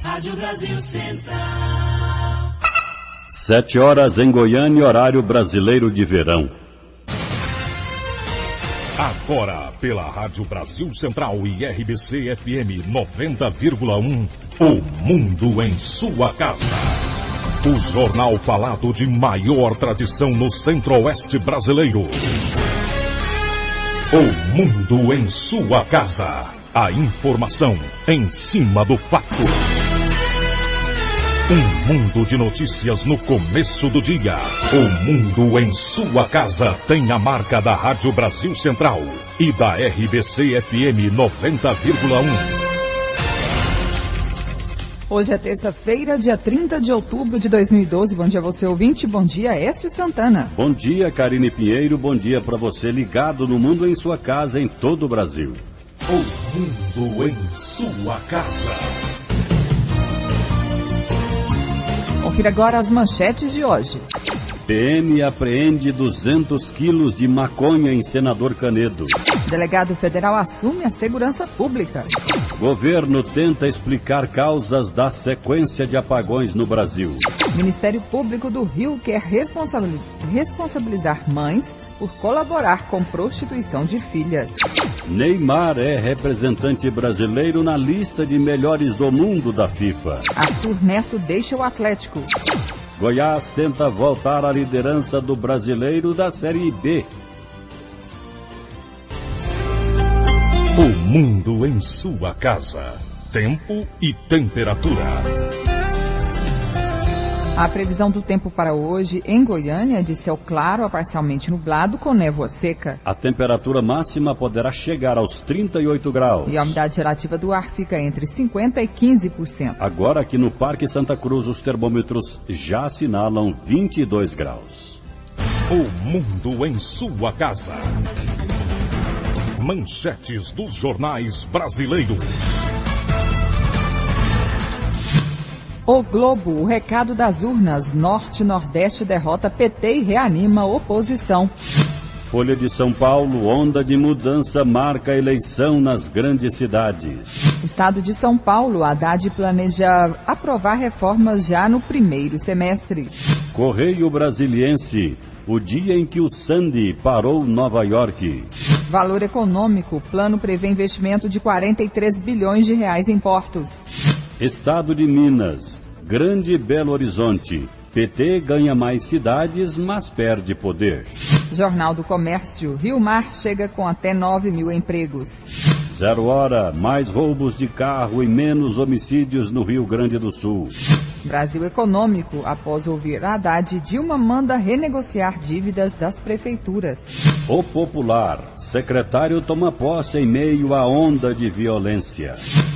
Rádio Brasil Central. 7 horas em Goiânia, horário brasileiro de verão. Agora, pela Rádio Brasil Central e RBC FM 90,1, O Mundo em Sua Casa. O jornal falado de maior tradição no Centro-Oeste brasileiro. O Mundo em Sua Casa. A informação em cima do fato. Um mundo de notícias no começo do dia. O Mundo em Sua Casa tem a marca da Rádio Brasil Central e da RBC FM 90,1. Hoje é terça-feira, dia 30 de outubro de 2012. Bom dia a você, ouvinte. Bom dia, Écio Santana. Bom dia, Karine Pinheiro. Bom dia para você ligado no Mundo em Sua Casa em todo o Brasil. O Mundo em Sua Casa. Confira agora as manchetes de hoje. PM apreende 200 quilos de maconha em Senador Canedo. Delegado federal assume a segurança pública. Governo tenta explicar causas da sequência de apagões no Brasil. Ministério Público do Rio quer responsabilizar mães por colaborar com prostituição de filhas. Neymar é representante brasileiro na lista de melhores do mundo da FIFA. Arthur Neto deixa o Atlético. Goiás tenta voltar à liderança do Brasileiro da Série B. O Mundo em Sua Casa. Tempo e temperatura. A previsão do tempo para hoje em Goiânia é de céu claro a parcialmente nublado com névoa seca. A temperatura máxima poderá chegar aos 38 graus. E a umidade relativa do ar fica entre 50% e 15%. Agora aqui no Parque Santa Cruz os termômetros já assinalam 22 graus. O Mundo em Sua Casa. Manchetes dos jornais brasileiros. O Globo, o recado das urnas. Norte e Nordeste derrota PT e reanima oposição. Folha de São Paulo, onda de mudança marca a eleição nas grandes cidades. Estado de São Paulo, Haddad planeja aprovar reformas já no primeiro semestre. Correio Brasiliense, o dia em que o Sandy parou Nova York. Valor econômico, plano prevê investimento de 43 bilhões de reais em portos. Estado de Minas, Grande Belo Horizonte. PT ganha mais cidades, mas perde poder. Jornal do Comércio, Rio Mar chega com até 9 mil empregos. 0 hora, mais roubos de carro e menos homicídios no Rio Grande do Sul. Brasil Econômico, após ouvir Haddad, Dilma manda renegociar dívidas das prefeituras. O Popular, secretário toma posse em meio à onda de violência.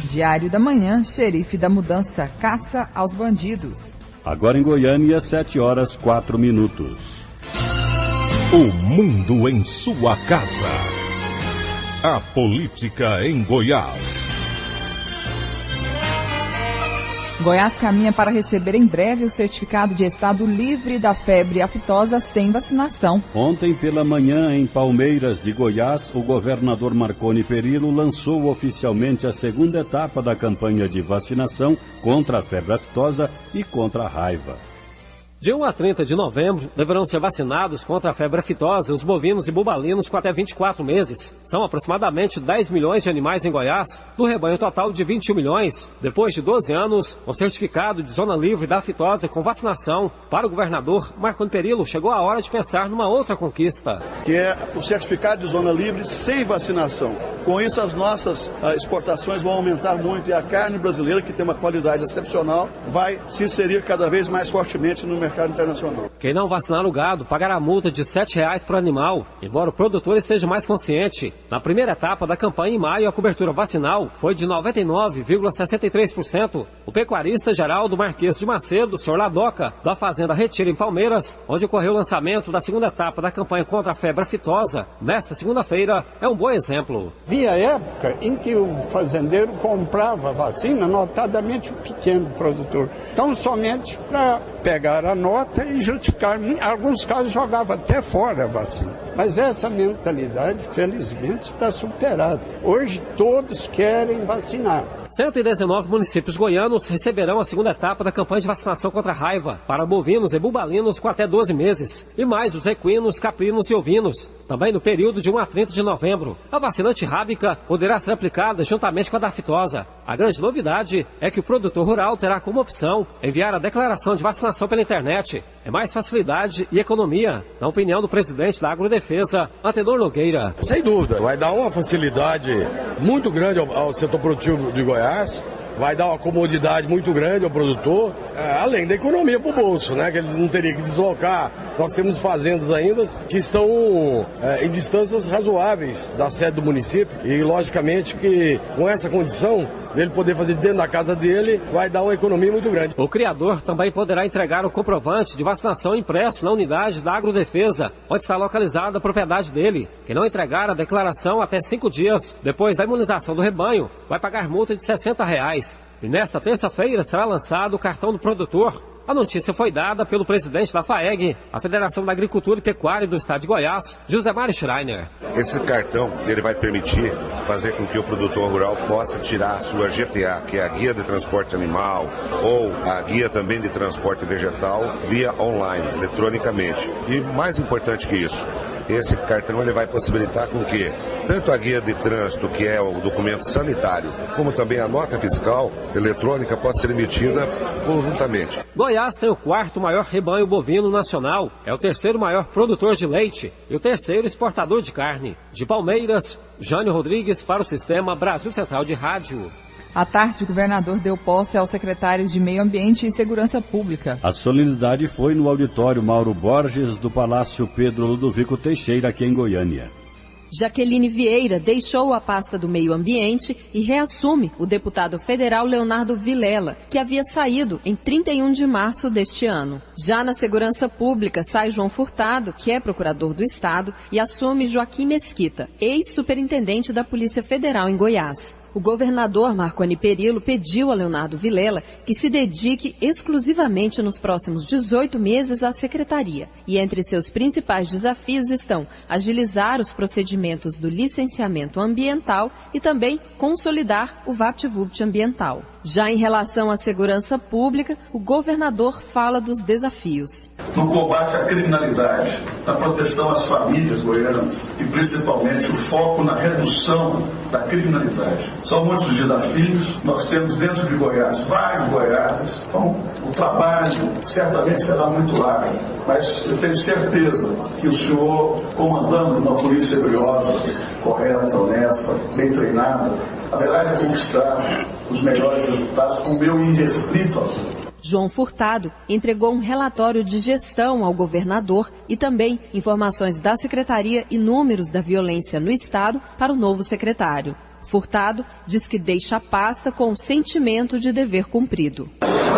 Diário da Manhã, xerife da mudança, caça aos bandidos. Agora em Goiânia, 7 horas 4 minutos. O Mundo em Sua Casa. A política em Goiás. Goiás caminha para receber em breve o certificado de estado livre da febre aftosa sem vacinação. Ontem pela manhã, em Palmeiras de Goiás, o governador Marconi Perillo lançou oficialmente a segunda etapa da campanha de vacinação contra a febre aftosa e contra a raiva. De 1 a 30 de novembro, deverão ser vacinados contra a febre aftosa os bovinos e bubalinos com até 24 meses. São aproximadamente 10 milhões de animais em Goiás, do rebanho total de 21 milhões. Depois de 12 anos, o certificado de zona livre da aftosa com vacinação para o governador Marconi Perillo chegou a hora de pensar numa outra conquista. Que é o certificado de zona livre sem vacinação. Com isso, as nossas exportações vão aumentar muito e a carne brasileira, que tem uma qualidade excepcional, vai se inserir cada vez mais fortemente no mercado internacional. Quem não vacinar o gado pagará multa de R$ 7,00 por animal, embora o produtor esteja mais consciente. Na primeira etapa da campanha em maio, a cobertura vacinal foi de 99,63%. O pecuarista Geraldo Marques de Macedo, senhor Ladoca, da Fazenda Retiro em Palmeiras, onde ocorreu o lançamento da segunda etapa da campanha contra a febre aftosa, nesta segunda-feira, é um bom exemplo. Havia época em que o fazendeiro comprava vacina, notadamente o pequeno produtor, tão somente para pegar a nota e justificar. Em alguns casos jogava até fora a vacina. Mas essa mentalidade, felizmente, está superada. Hoje todos querem vacinar. 119 municípios goianos receberão a segunda etapa da campanha de vacinação contra a raiva para bovinos e bubalinos com até 12 meses. E mais os equinos, caprinos e ovinos. Também no período de 1 a 30 de novembro. A vacina antirrábica poderá ser aplicada juntamente com a da aftosa. A grande novidade é que o produtor rural terá como opção enviar a declaração de vacinação pela internet. É mais facilidade e economia, na opinião do presidente da Agrodefesa, Antenor Nogueira. Sem dúvida, vai dar uma facilidade muito grande ao setor produtivo de Goiás. Vai dar uma comodidade muito grande ao produtor, além da economia para o bolso, né? Que ele não teria que deslocar. Nós temos fazendas ainda que estão em distâncias razoáveis da sede do município e, logicamente, que com essa condição dele poder fazer dentro da casa dele, vai dar uma economia muito grande. O criador também poderá entregar o comprovante de vacinação impresso na unidade da Agrodefesa, onde está localizada a propriedade dele. Quem não entregar a declaração até 5 dias depois da imunização do rebanho, vai pagar multa de R$60. E nesta terça-feira será lançado o cartão do produtor. A notícia foi dada pelo presidente da FAEG, a Federação da Agricultura e Pecuária do Estado de Goiás, José Mário Schreiner. Esse cartão ele vai permitir fazer com que o produtor rural possa tirar a sua GTA, que é a Guia de Transporte Animal, ou a Guia também de Transporte Vegetal, via online, eletronicamente. E mais importante que isso, esse cartão ele vai possibilitar com que tanto a guia de trânsito, que é o documento sanitário, como também a nota fiscal eletrônica possa ser emitida conjuntamente. Goiás tem o 4º maior rebanho bovino nacional, é o 3º maior produtor de leite e o 3º exportador de carne. De Palmeiras, Jânio Rodrigues para o Sistema Brasil Central de Rádio. À tarde, o governador deu posse ao secretário de Meio Ambiente e Segurança Pública. A solenidade foi no auditório Mauro Borges do Palácio Pedro Ludovico Teixeira, aqui em Goiânia. Jaqueline Vieira deixou a pasta do Meio Ambiente e reassume o deputado federal Leonardo Vilela, que havia saído em 31 de março deste ano. Já na Segurança Pública, sai João Furtado, que é procurador do Estado, e assume Joaquim Mesquita, ex-superintendente da Polícia Federal em Goiás. O governador Marconi Perillo pediu a Leonardo Vilela que se dedique exclusivamente nos próximos 18 meses à secretaria. E entre seus principais desafios estão agilizar os procedimentos do licenciamento ambiental e também consolidar o VaptVupt ambiental. Já em relação à segurança pública, o governador fala dos desafios. No combate à criminalidade, na proteção às famílias goianas e principalmente o foco na redução da criminalidade. São muitos os desafios, nós temos dentro de Goiás vários Goiáses, então o trabalho certamente será muito largo, mas eu tenho certeza que o senhor, comandando uma polícia briosa, correta, honesta, bem treinada, haverá de conquistar os melhores resultados com o meu irrestrito apoio. João Furtado entregou um relatório de gestão ao governador e também informações da secretaria e números da violência no estado para o novo secretário. Furtado diz que deixa a pasta com o sentimento de dever cumprido.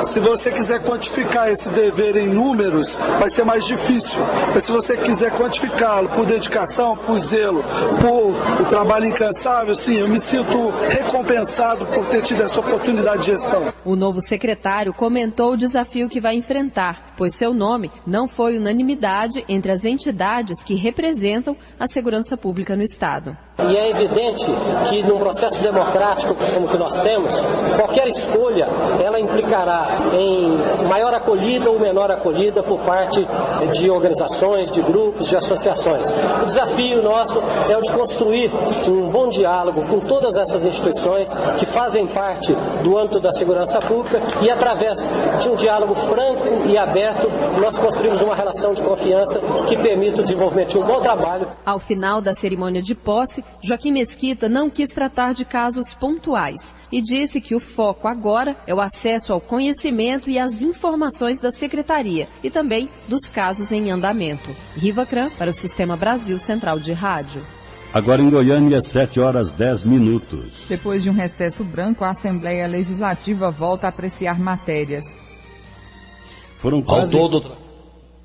Se você quiser quantificar esse dever em números, vai ser mais difícil. Mas se você quiser quantificá-lo por dedicação, por zelo, por o trabalho incansável, sim, eu me sinto recompensado por ter tido essa oportunidade de gestão. O novo secretário comentou o desafio que vai enfrentar, pois seu nome não foi unanimidade entre as entidades que representam a segurança pública no estado. E é evidente que num processo democrático como o que nós temos, qualquer escolha, ela implicará em maior acolhida ou menor acolhida por parte de organizações, de grupos, de associações. O desafio nosso é o de construir um bom diálogo com todas essas instituições que fazem parte do âmbito da segurança pública e através de um diálogo franco e aberto, nós construímos uma relação de confiança que permita o desenvolvimento de um bom trabalho. Ao final da cerimônia de posse, Joaquim Mesquita não quis tratar de casos pontuais e disse que o foco agora é o acesso ao conhecimento e às informações da secretaria e também dos casos em andamento. Riva Cran para o Sistema Brasil Central de Rádio. Agora em Goiânia, 7h10. Depois de um recesso branco, a Assembleia Legislativa volta a apreciar matérias.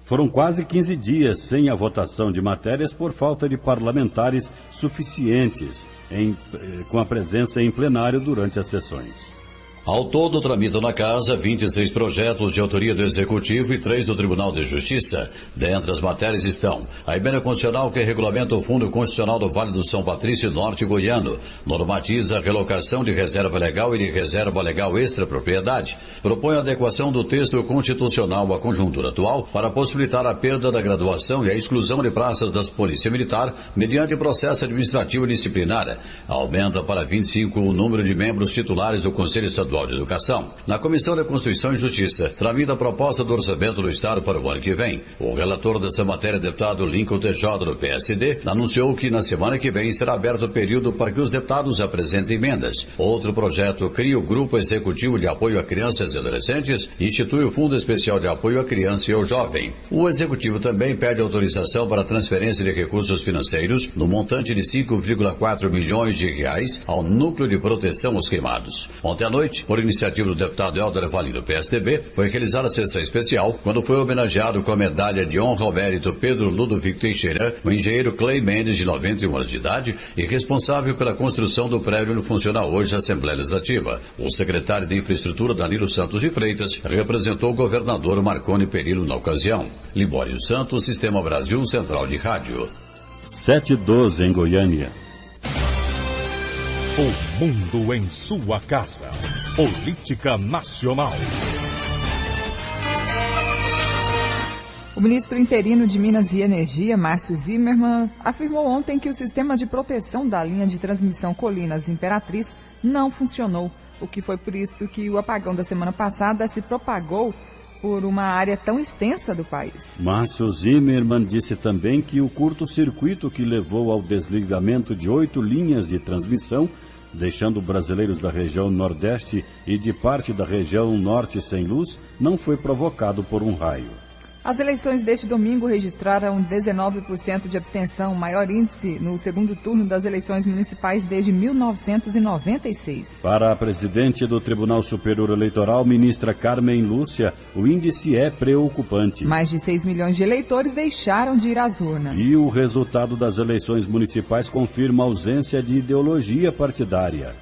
Foram quase 15 dias sem a votação de matérias por falta de parlamentares suficientes com a presença em plenário durante as sessões. Ao todo, tramitam na Casa 26 projetos de autoria do Executivo e 3 do Tribunal de Justiça. Dentre as matérias estão a emenda constitucional que regulamenta o Fundo Constitucional do Vale do São Patrício Norte Goiano, normatiza a relocação de reserva legal e de reserva legal extrapropriedade, propõe a adequação do texto constitucional à conjuntura atual para possibilitar a perda da graduação e a exclusão de praças das Polícia Militar mediante processo administrativo disciplinar, aumenta para 25 o número de membros titulares do Conselho Estadual de Educação. Na Comissão de Constituição e Justiça, tramita a proposta do orçamento do Estado para o ano que vem. O relator dessa matéria, deputado Lincoln TJ do PSD, anunciou que na semana que vem será aberto o período para que os deputados apresentem emendas. Outro projeto cria o Grupo Executivo de Apoio a Crianças e Adolescentes e institui o Fundo Especial de Apoio à Criança e ao Jovem. O Executivo também pede autorização para a transferência de recursos financeiros no montante de 5,4 milhões de reais ao Núcleo de Proteção aos Queimados. Ontem à noite, por iniciativa do deputado Helder Valim do PSDB, foi realizada a sessão especial quando foi homenageado com a medalha de honra ao mérito Pedro Ludovico Teixeira, o engenheiro Clay Mendes, de 91 anos de idade, e responsável pela construção do prédio onde funciona hoje a Assembleia Legislativa. O secretário de Infraestrutura, Danilo Santos de Freitas, representou o governador Marconi Perillo na ocasião. Libório Santos, Sistema Brasil Central de Rádio. 7:12 em Goiânia. O mundo em sua casa. Política Nacional. O ministro interino de Minas e Energia, Márcio Zimmermann, afirmou ontem que o sistema de proteção da linha de transmissão Colinas Imperatriz não funcionou, o que foi por isso que o apagão da semana passada se propagou por uma área tão extensa do país. Márcio Zimmermann disse também que o curto-circuito que levou ao desligamento de 8 linhas de transmissão, deixando brasileiros da região Nordeste e de parte da região Norte sem luz, não foi provocado por um raio. As eleições deste domingo registraram 19% de abstenção, o maior índice no segundo turno das eleições municipais desde 1996. Para a presidente do Tribunal Superior Eleitoral, ministra Carmen Lúcia, o índice é preocupante. Mais de 6 milhões de eleitores deixaram de ir às urnas. E o resultado das eleições municipais confirma a ausência de ideologia partidária.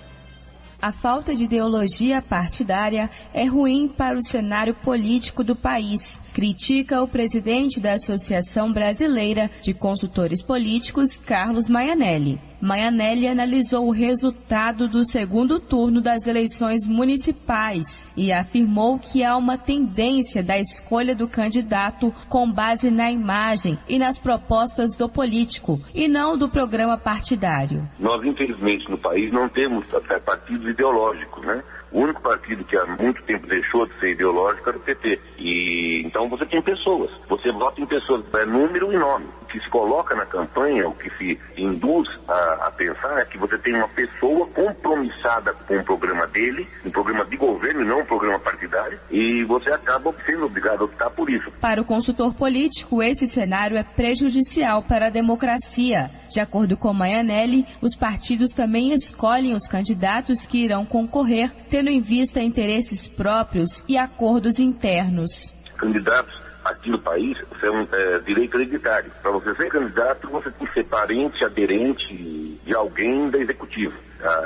A falta de ideologia partidária é ruim para o cenário político do país, critica o presidente da Associação Brasileira de Consultores Políticos, Carlos Maianelli. Maianelli analisou o resultado do segundo turno das eleições municipais e afirmou que há uma tendência da escolha do candidato com base na imagem e nas propostas do político, e não do programa partidário. Nós, infelizmente, no país não temos partidos ideológicos, né? O único partido que há muito tempo deixou de ser ideológico era o PT. E então você tem pessoas, você vota em pessoas, é número e nome. O que se coloca na campanha, o que se induz a pensar é que você tem uma pessoa compromissada com o programa dele, um programa de governo e não um programa partidário, e você acaba sendo obrigado a optar por isso. Para o consultor político, esse cenário é prejudicial para a democracia. De acordo com Maianelli, os partidos também escolhem os candidatos que irão concorrer, tendo em vista interesses próprios e acordos internos. Candidatos aqui no país são direito hereditário. Para você ser candidato, você tem que ser parente, aderente de alguém da executiva.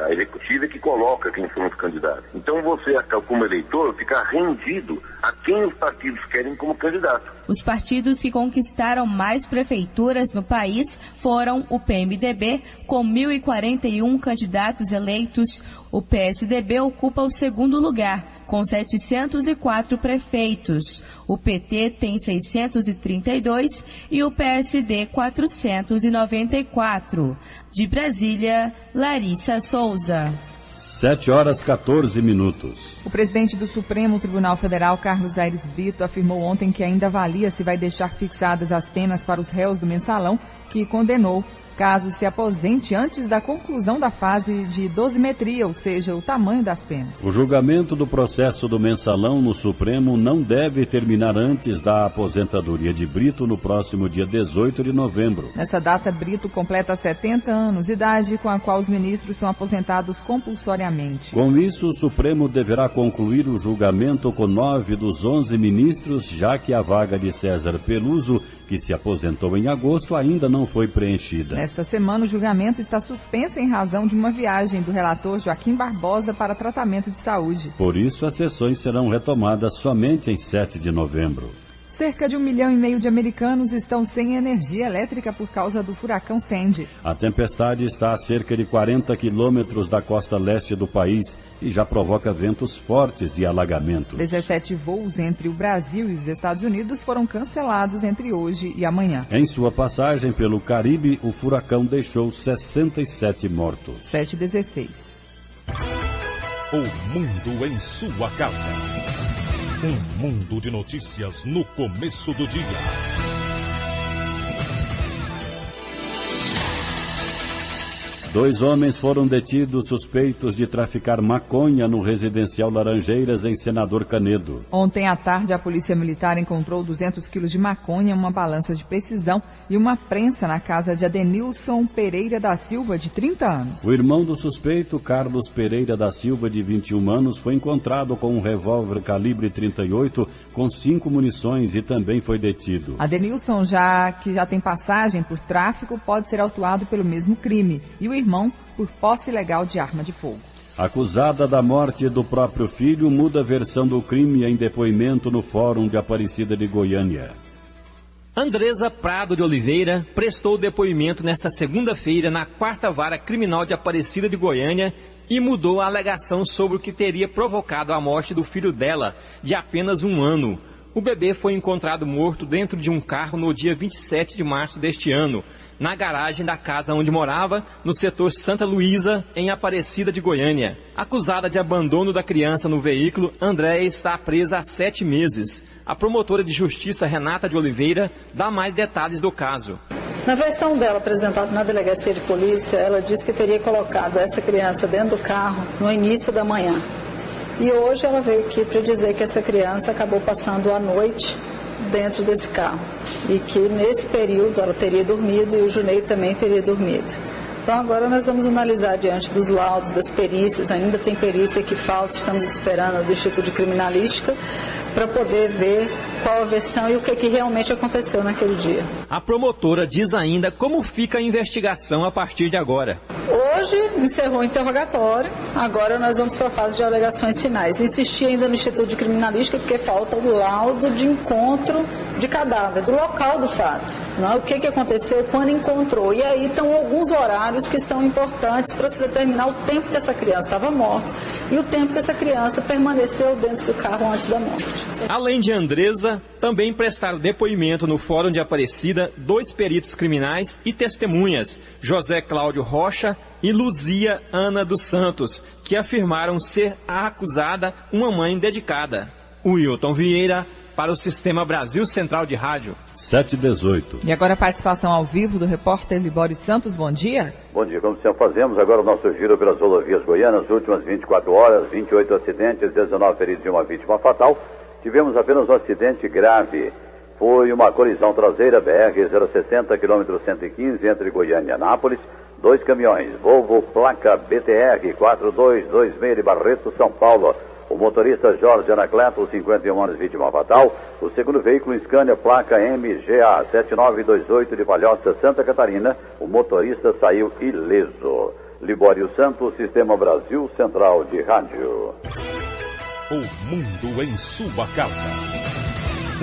A executiva é que coloca quem são os candidatos. Então você, como eleitor, fica rendido a quem os partidos querem como candidato. Os partidos que conquistaram mais prefeituras no país foram o PMDB, com 1.041 candidatos eleitos. O PSDB ocupa o segundo lugar, com 704 prefeitos. O PT tem 632 e o PSD 494. De Brasília, Larissa Souza. 7:14. O presidente do Supremo Tribunal Federal, Carlos Aires Brito, afirmou ontem que ainda avalia se vai deixar fixadas as penas para os réus do mensalão, que condenou caso se aposente antes da conclusão da fase de dosimetria, ou seja, o tamanho das penas. O julgamento do processo do mensalão no Supremo não deve terminar antes da aposentadoria de Brito no próximo dia 18 de novembro. Nessa data, Brito completa 70 anos, idade com a qual os ministros são aposentados compulsoriamente diariamente. Com isso, o Supremo deverá concluir o julgamento com 9 dos 11 ministros, já que a vaga de César Peluso, que se aposentou em agosto, ainda não foi preenchida. Nesta semana, o julgamento está suspenso em razão de uma viagem do relator Joaquim Barbosa para tratamento de saúde. Por isso, as sessões serão retomadas somente em 7 de novembro. Cerca de 1,5 milhão de americanos estão sem energia elétrica por causa do furacão Sandy. A tempestade está a cerca de 40 quilômetros da costa leste do país e já provoca ventos fortes e alagamentos. 17 voos entre o Brasil e os Estados Unidos foram cancelados entre hoje e amanhã. Em sua passagem pelo Caribe, o furacão deixou 67 mortos. 7h16. O mundo em sua casa. Um mundo de notícias no começo do dia. Dois homens foram detidos suspeitos de traficar maconha no residencial Laranjeiras, em Senador Canedo. Ontem à tarde, a Polícia Militar encontrou 200 quilos de maconha, uma balança de precisão e uma prensa na casa de Adenilson Pereira da Silva, de 30 anos. O irmão do suspeito, Carlos Pereira da Silva, de 21 anos, foi encontrado com um revólver calibre 38 com 5 munições e também foi detido. Adenilson, que já tem passagem por tráfico, pode ser autuado pelo mesmo crime. E o irmão por posse ilegal de arma de fogo. Acusada da morte do próprio filho, muda a versão do crime em depoimento no Fórum de Aparecida de Goiânia. Andresa Prado de Oliveira prestou depoimento nesta segunda-feira na 4ª Vara Criminal de Aparecida de Goiânia e mudou a alegação sobre o que teria provocado a morte do filho dela, de apenas 1 ano. O bebê foi encontrado morto dentro de um carro no dia 27 de março deste ano, na garagem da casa onde morava, no setor Santa Luísa, em Aparecida de Goiânia. Acusada de abandono da criança no veículo, Andréia está presa há 7 meses. A promotora de justiça, Renata de Oliveira, dá mais detalhes do caso. Na versão dela apresentada na delegacia de polícia, ela disse que teria colocado essa criança dentro do carro no início da manhã. E hoje ela veio aqui para dizer que essa criança acabou passando a noite dentro desse carro e que nesse período ela teria dormido e o Junei também teria dormido. Então agora nós vamos analisar diante dos laudos, das perícias, ainda tem perícia que falta, estamos esperando do Instituto de Criminalística para poder ver qual a versão e o que realmente aconteceu naquele dia. A promotora diz ainda como fica a investigação a partir de agora. Hoje encerrou o interrogatório, agora nós vamos para a fase de alegações finais. Insisti ainda no Instituto de Criminalística porque falta o laudo de encontro de cadáver, do local do fato. Não? O que aconteceu, quando encontrou. E aí estão alguns horários que são importantes para se determinar o tempo que essa criança estava morta e o tempo que essa criança permaneceu dentro do carro antes da morte. Além de Andresa, também prestaram depoimento no Fórum de Aparecida 2 peritos criminais e testemunhas, José Cláudio Rocha e Luzia Ana dos Santos, que afirmaram ser a acusada uma mãe dedicada. Wilton Vieira, para o Sistema Brasil Central de Rádio. 7h18. E agora a participação ao vivo do repórter Libório Santos. Bom dia. Bom dia. Como sempre fazemos, agora o nosso giro pelas rodovias goianas. Últimas 24 horas, 28 acidentes, 19 feridos e uma vítima fatal. Tivemos apenas um acidente grave. Foi uma colisão traseira BR-060, quilômetro 115, entre Goiânia e Anápolis. 2 caminhões, Volvo, placa BTR 4226 de Barreto, São Paulo. O motorista Jorge Anacleto, 51 anos, vítima fatal. O segundo veículo, Scania, placa MGA 7928 de Palhoça, Santa Catarina. O motorista saiu ileso. Libório Santos, Sistema Brasil Central de Rádio. O mundo em sua casa.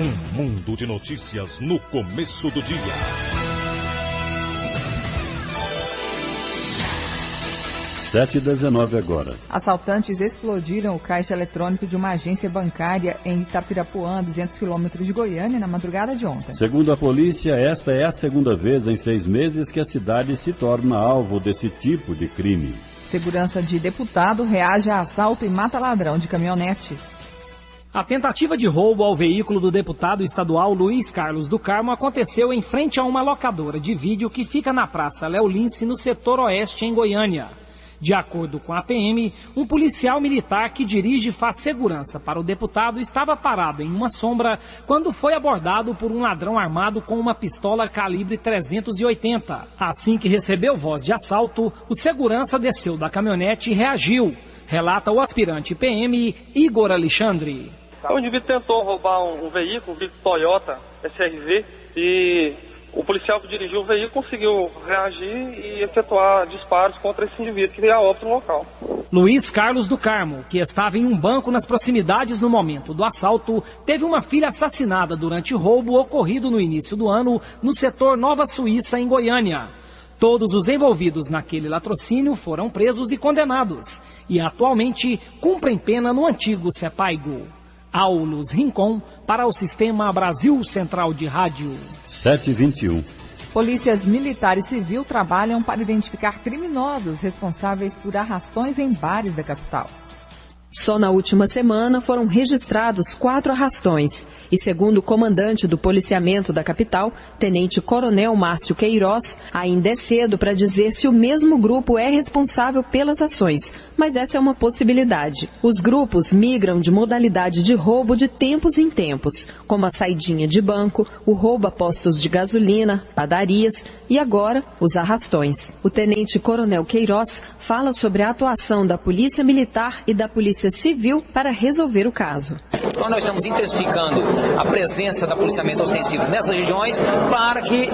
Um mundo de notícias no começo do dia. 7h19 agora. Assaltantes explodiram o caixa eletrônico de uma agência bancária em Itapirapuã, 200 quilômetros de Goiânia, na madrugada de ontem. Segundo a polícia, esta é a segunda vez em 6 meses que a cidade se torna alvo desse tipo de crime. Segurança de deputado reage a assalto e mata ladrão de caminhonete. A tentativa de roubo ao veículo do deputado estadual Luiz Carlos do Carmo aconteceu em frente a uma locadora de vídeo que fica na Praça Léo Lince, no setor oeste, em Goiânia. De acordo com a PM, um policial militar que dirige e faz segurança para o deputado estava parado em uma sombra quando foi abordado por um ladrão armado com uma pistola calibre 380. Assim que recebeu voz de assalto, o segurança desceu da caminhonete e reagiu. relata o aspirante PM Igor Alexandre. O indivíduo tentou roubar um veículo, um veículo Toyota SRV, e o policial que dirigiu o veículo conseguiu reagir e efetuar disparos contra esse indivíduo que veio a óbito no local. Luiz Carlos do Carmo, que estava em um banco nas proximidades no momento do assalto, teve uma filha assassinada durante roubo ocorrido no início do ano no setor Nova Suíça, em Goiânia. Todos os envolvidos naquele latrocínio foram presos e condenados e atualmente cumprem pena no antigo Sepaigo. Aulus Rincon para o Sistema Brasil Central de Rádio. 7h21. Polícias Militar e Civil trabalham para identificar criminosos responsáveis por arrastões em bares da capital. Só na última semana foram registrados 4 arrastões. E segundo o comandante do policiamento da capital, Tenente Coronel Márcio Queiroz, ainda é cedo para dizer se o mesmo grupo é responsável pelas ações, mas essa é uma possibilidade. Os grupos migram de modalidade de roubo de tempos em tempos, como a saidinha de banco, o roubo a postos de gasolina, padarias e agora os arrastões. O Tenente Coronel Queiroz fala sobre a atuação da Polícia Militar e da Polícia Civil para resolver o caso. Então nós estamos intensificando a presença da policiamento ostensivo nessas regiões para que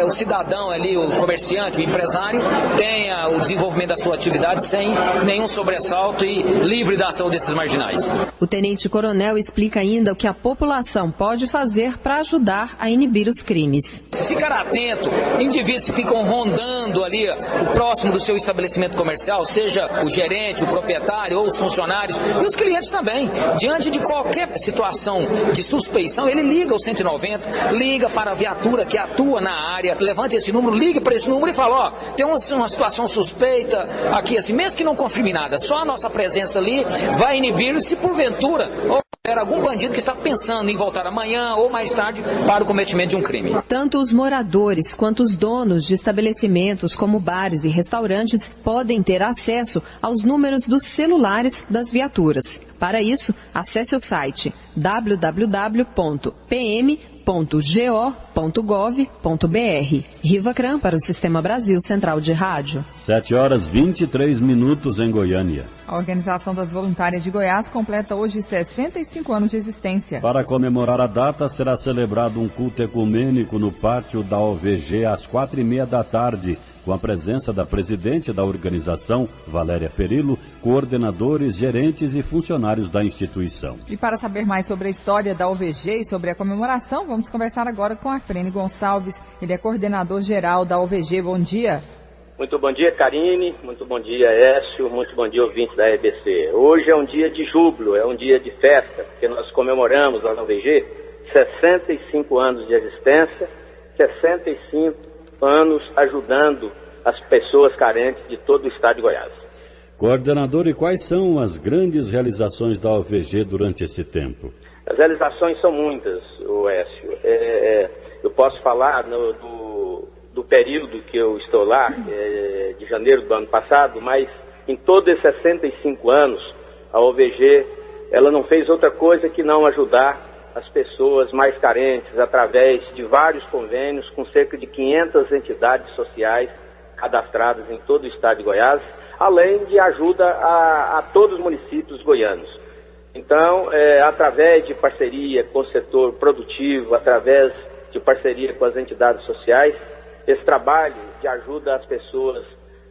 o cidadão ali, o comerciante, o empresário, tenha o desenvolvimento da sua atividade sem nenhum sobressalto e livre da ação desses marginais. O tenente-coronel explica ainda o que a população pode fazer para ajudar a inibir os crimes. Ficar atento, indivíduos que ficam rondando ali o próximo do seu estabelecimento comercial, seja o gerente, o proprietário ou os funcionários e os clientes também. Diante de qualquer situação de suspeição, ele liga ao 190, liga para a viatura que atua na área, levanta esse número, liga para esse número e fala, tem uma situação suspeita aqui, assim, mesmo que não confirme nada, só a nossa presença ali vai inibir se porventura houver algum bandido que está pensando em voltar amanhã ou mais tarde para o cometimento de um crime. Tanto os moradores quanto os donos de estabelecimentos como bares e restaurantes podem ter acesso aos números dos celulares das viaturas. Para isso, acesse o site www.pm.go.gov.br. Riva Cram para o Sistema Brasil Central de Rádio. 7h23 em Goiânia. A Organização das Voluntárias de Goiás completa hoje 65 anos de existência. Para comemorar a data, será celebrado um culto ecumênico no pátio da OVG às 4h30 da tarde, com a presença da presidente da organização, Valéria Perillo, coordenadores, gerentes e funcionários da instituição. E para saber mais sobre a história da OVG e sobre a comemoração, vamos conversar agora com Afrene Gonçalves. Ele é coordenador geral da OVG. Bom dia. Muito bom dia, Karine. Muito bom dia, Écio. Muito bom dia, ouvintes da RBC. Hoje é um dia de júbilo, é um dia de festa, porque nós comemoramos lá na OVG 65 anos de existência, 65 anos ajudando as pessoas carentes de todo o estado de Goiás. Coordenador, e quais são as grandes realizações da OVG durante esse tempo? As realizações são muitas, Écio. Eu posso falar do período que eu estou lá, de janeiro do ano passado, mas em todos esses 65 anos, a OVG ela não fez outra coisa que não ajudar as pessoas mais carentes através de vários convênios com cerca de 500 entidades sociais cadastradas em todo o estado de Goiás, além de ajuda a todos os municípios goianos. Então, através de parceria com o setor produtivo, através de parceria com as entidades sociais, esse trabalho de ajuda às pessoas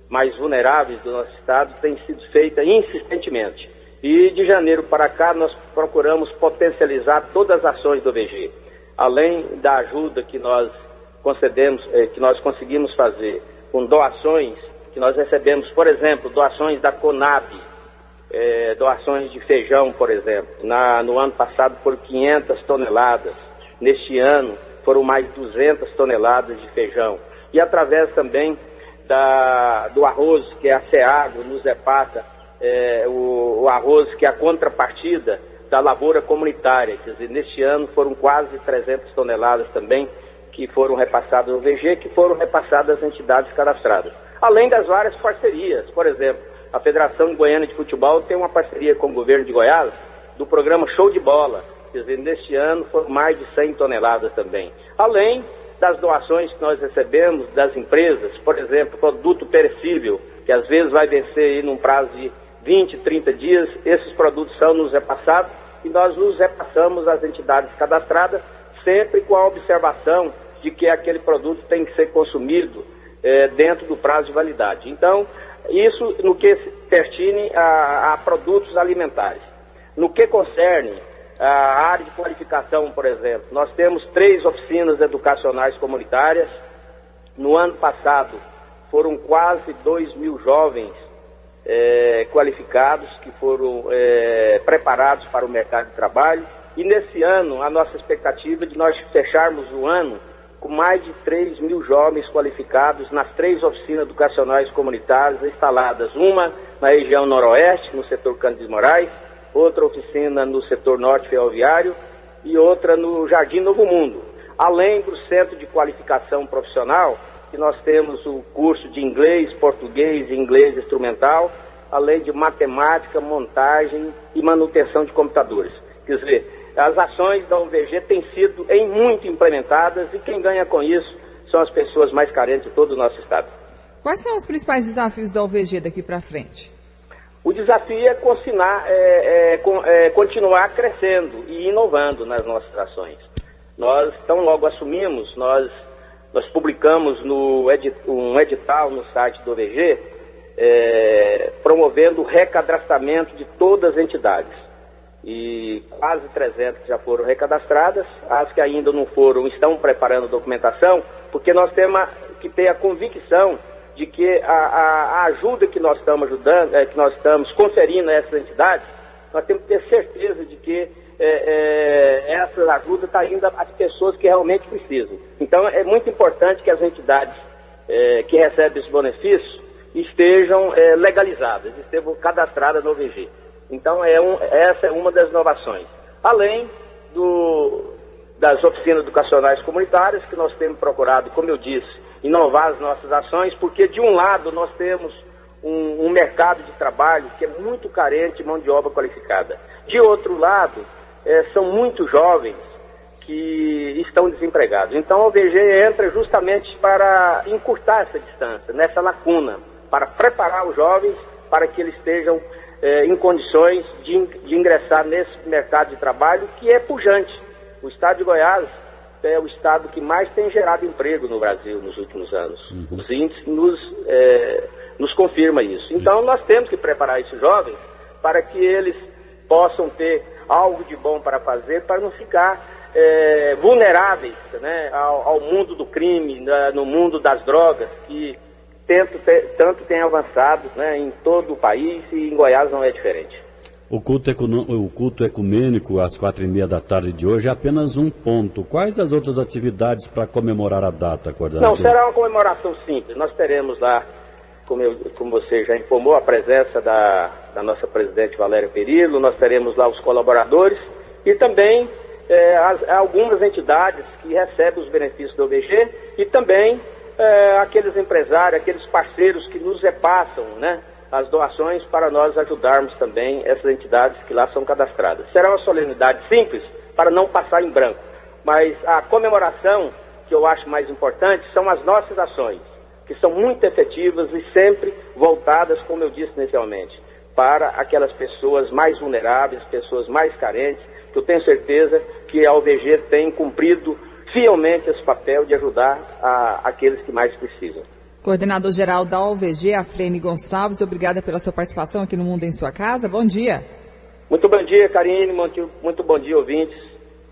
mais vulneráveis do nosso estado tem sido feito insistentemente. E de janeiro para cá nós procuramos potencializar todas as ações do OVG. Além da ajuda que nós concedemos, que nós conseguimos fazer com doações que nós recebemos, por exemplo, doações da Conab, doações de feijão, por exemplo. No ano passado foram 500 toneladas, neste ano foram mais 200 toneladas de feijão. E através também do arroz, que é a Ceagro, nos repassa, o arroz que é a contrapartida da lavoura comunitária. Quer dizer, neste ano foram quase 300 toneladas também que foram repassadas ao OVG, que foram repassadas às entidades cadastradas. Além das várias parcerias, por exemplo, a Federação de Goiânia de Futebol tem uma parceria com o governo de Goiás do programa Show de Bola. Quer dizer, neste ano foram mais de 100 toneladas também. Além das doações que nós recebemos das empresas, por exemplo, produto perecível, que às vezes vai vencer aí num prazo de 20, 30 dias, esses produtos são nos repassados e nós nos repassamos às entidades cadastradas, sempre com a observação de que aquele produto tem que ser consumido dentro do prazo de validade. Então, isso no que pertine a produtos alimentares. No que concerne a área de qualificação, por exemplo, nós temos 3 oficinas educacionais comunitárias. No ano passado, foram quase 2.000 jovens qualificados que foram preparados para o mercado de trabalho. E nesse ano, a nossa expectativa é de nós fecharmos o ano com mais de 3.000 jovens qualificados nas 3 oficinas educacionais comunitárias instaladas, uma na região noroeste, no setor Cândido Moraes, outra oficina no setor norte ferroviário e outra no Jardim Novo Mundo. Além do centro de qualificação profissional, que nós temos o curso de inglês, português e inglês instrumental, além de matemática, montagem e manutenção de computadores. Quer dizer, as ações da UVG têm sido muito implementadas e quem ganha com isso são as pessoas mais carentes de todo o nosso estado. Quais são os principais desafios da UVG daqui para frente? O desafio é continuar crescendo e inovando nas nossas ações. Nós, tão logo assumimos, nós publicamos um edital no site do OVG, promovendo o recadastramento de todas as entidades. E quase 300 já foram recadastradas, as que ainda não foram estão preparando documentação, porque nós temos que ter a convicção de que a ajuda que nós estamos que nós estamos conferindo a essas entidades, nós temos que ter certeza de que essa ajuda está indo às pessoas que realmente precisam. Então é muito importante que as entidades que recebem esse benefício estejam legalizadas, estejam cadastradas no OVG. Então essa é uma das inovações. Além das oficinas educacionais comunitárias, que nós temos procurado, como eu disse, inovar as nossas ações, porque de um lado nós temos um mercado de trabalho que é muito carente de mão de obra qualificada. De outro lado, são muitos jovens que estão desempregados. Então a OVG entra justamente para encurtar essa distância, nessa lacuna, para preparar os jovens para que eles estejam em condições de ingressar nesse mercado de trabalho que é pujante. O estado de Goiás é o estado que mais tem gerado emprego no Brasil nos últimos anos. Os índices nos confirmam isso. Então nós temos que preparar esses jovens para que eles possam ter algo de bom para fazer, para não ficar vulneráveis, né, ao mundo do crime, no mundo das drogas, que tanto tem avançado, né, em todo o país, e em Goiás não é diferente. O culto ecumênico às 4h30 da tarde de hoje é apenas um ponto. Quais as outras atividades para comemorar a data, coordenador? Não, será uma comemoração simples. Nós teremos lá, como você já informou, a presença da nossa presidente Valéria Perillo, nós teremos lá os colaboradores e também algumas entidades que recebem os benefícios do OVG e também aqueles empresários, aqueles parceiros que nos repassam, né, as doações para nós ajudarmos também essas entidades que lá são cadastradas. Será uma solenidade simples para não passar em branco, mas a comemoração que eu acho mais importante são as nossas ações, que são muito efetivas e sempre voltadas, como eu disse inicialmente, para aquelas pessoas mais vulneráveis, pessoas mais carentes, que eu tenho certeza que a OVG tem cumprido fielmente esse papel de ajudar aqueles que mais precisam. Coordenador-geral da OVG, Afrene Gonçalves, obrigada pela sua participação aqui no Mundo em Sua Casa. Bom dia. Muito bom dia, Karine, muito bom dia, ouvintes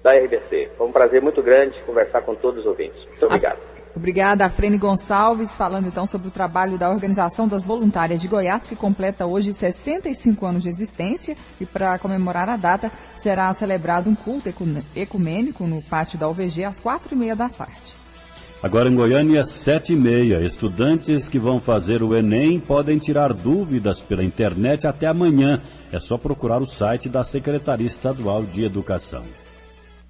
da RBC. Foi um prazer muito grande conversar com todos os ouvintes. Muito obrigado. Obrigada, Afrene Gonçalves, falando então sobre o trabalho da Organização das Voluntárias de Goiás, que completa hoje 65 anos de existência, e para comemorar a data será celebrado um culto ecumênico no pátio da OVG às 4h30 da tarde. Agora em Goiânia, 7h30. Estudantes que vão fazer o Enem podem tirar dúvidas pela internet até amanhã. É só procurar o site da Secretaria Estadual de Educação.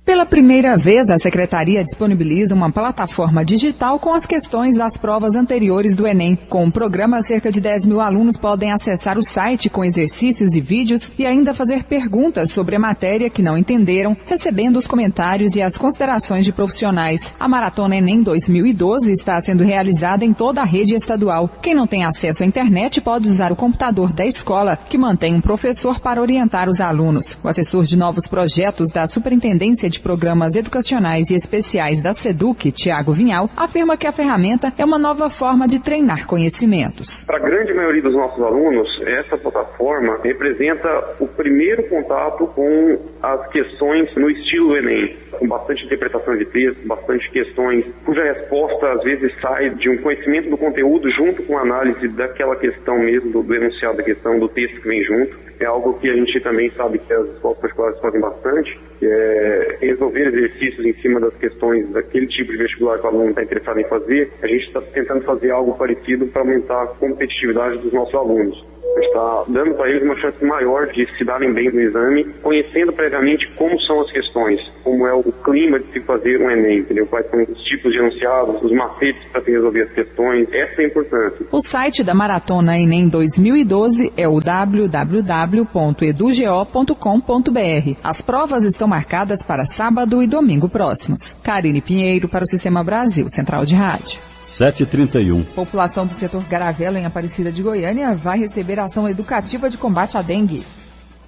Pela primeira vez, a Secretaria disponibiliza uma plataforma digital com as questões das provas anteriores do Enem. Com o programa, cerca de 10 mil alunos podem acessar o site com exercícios e vídeos e ainda fazer perguntas sobre a matéria que não entenderam, recebendo os comentários e as considerações de profissionais. A Maratona Enem 2012 está sendo realizada em toda a rede estadual. Quem não tem acesso à internet pode usar o computador da escola, que mantém um professor para orientar os alunos. O assessor de novos projetos da Superintendência de Programas Educacionais e Especiais da SEDUC, Tiago Vinhal, afirma que a ferramenta é uma nova forma de treinar conhecimentos. Para a grande maioria dos nossos alunos, essa plataforma representa o primeiro contato com as questões no estilo Enem, com bastante interpretação de texto, bastante questões cuja resposta às vezes sai de um conhecimento do conteúdo junto com a análise daquela questão mesmo, do enunciado da questão, do texto que vem junto. É algo que a gente também sabe que as escolas particulares fazem bastante, que é resolver exercícios em cima das questões daquele tipo de vestibular que o aluno está interessado em fazer. A gente está tentando fazer algo parecido para aumentar a competitividade dos nossos alunos. A gente está dando para eles uma chance maior de se darem bem no exame, conhecendo previamente como são as questões, como é o clima de se fazer um Enem, entendeu? Quais são os tipos de enunciados, os macetes para se resolver as questões. Essa é a importância. O site da Maratona Enem 2012 é o www.edugo.com.br. As provas estão marcadas para sábado e domingo próximos. Karine Pinheiro para o Sistema Brasil, Central de Rádio. 7h31. População do setor Garavelo, em Aparecida de Goiânia, vai receber ação educativa de combate à dengue.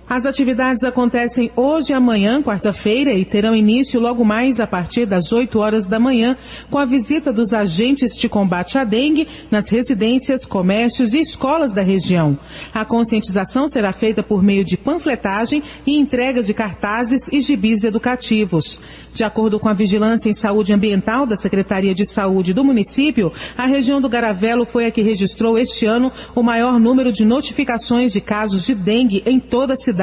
As atividades acontecem hoje e amanhã, quarta-feira, e terão início logo mais a partir das 8 horas da manhã, com a visita dos agentes de combate à dengue nas residências, comércios e escolas da região. A conscientização será feita por meio de panfletagem e entrega de cartazes e gibis educativos. De acordo com a Vigilância em Saúde Ambiental da Secretaria de Saúde do município, a região do Garavelo foi a que registrou este ano o maior número de notificações de casos de dengue em toda a cidade.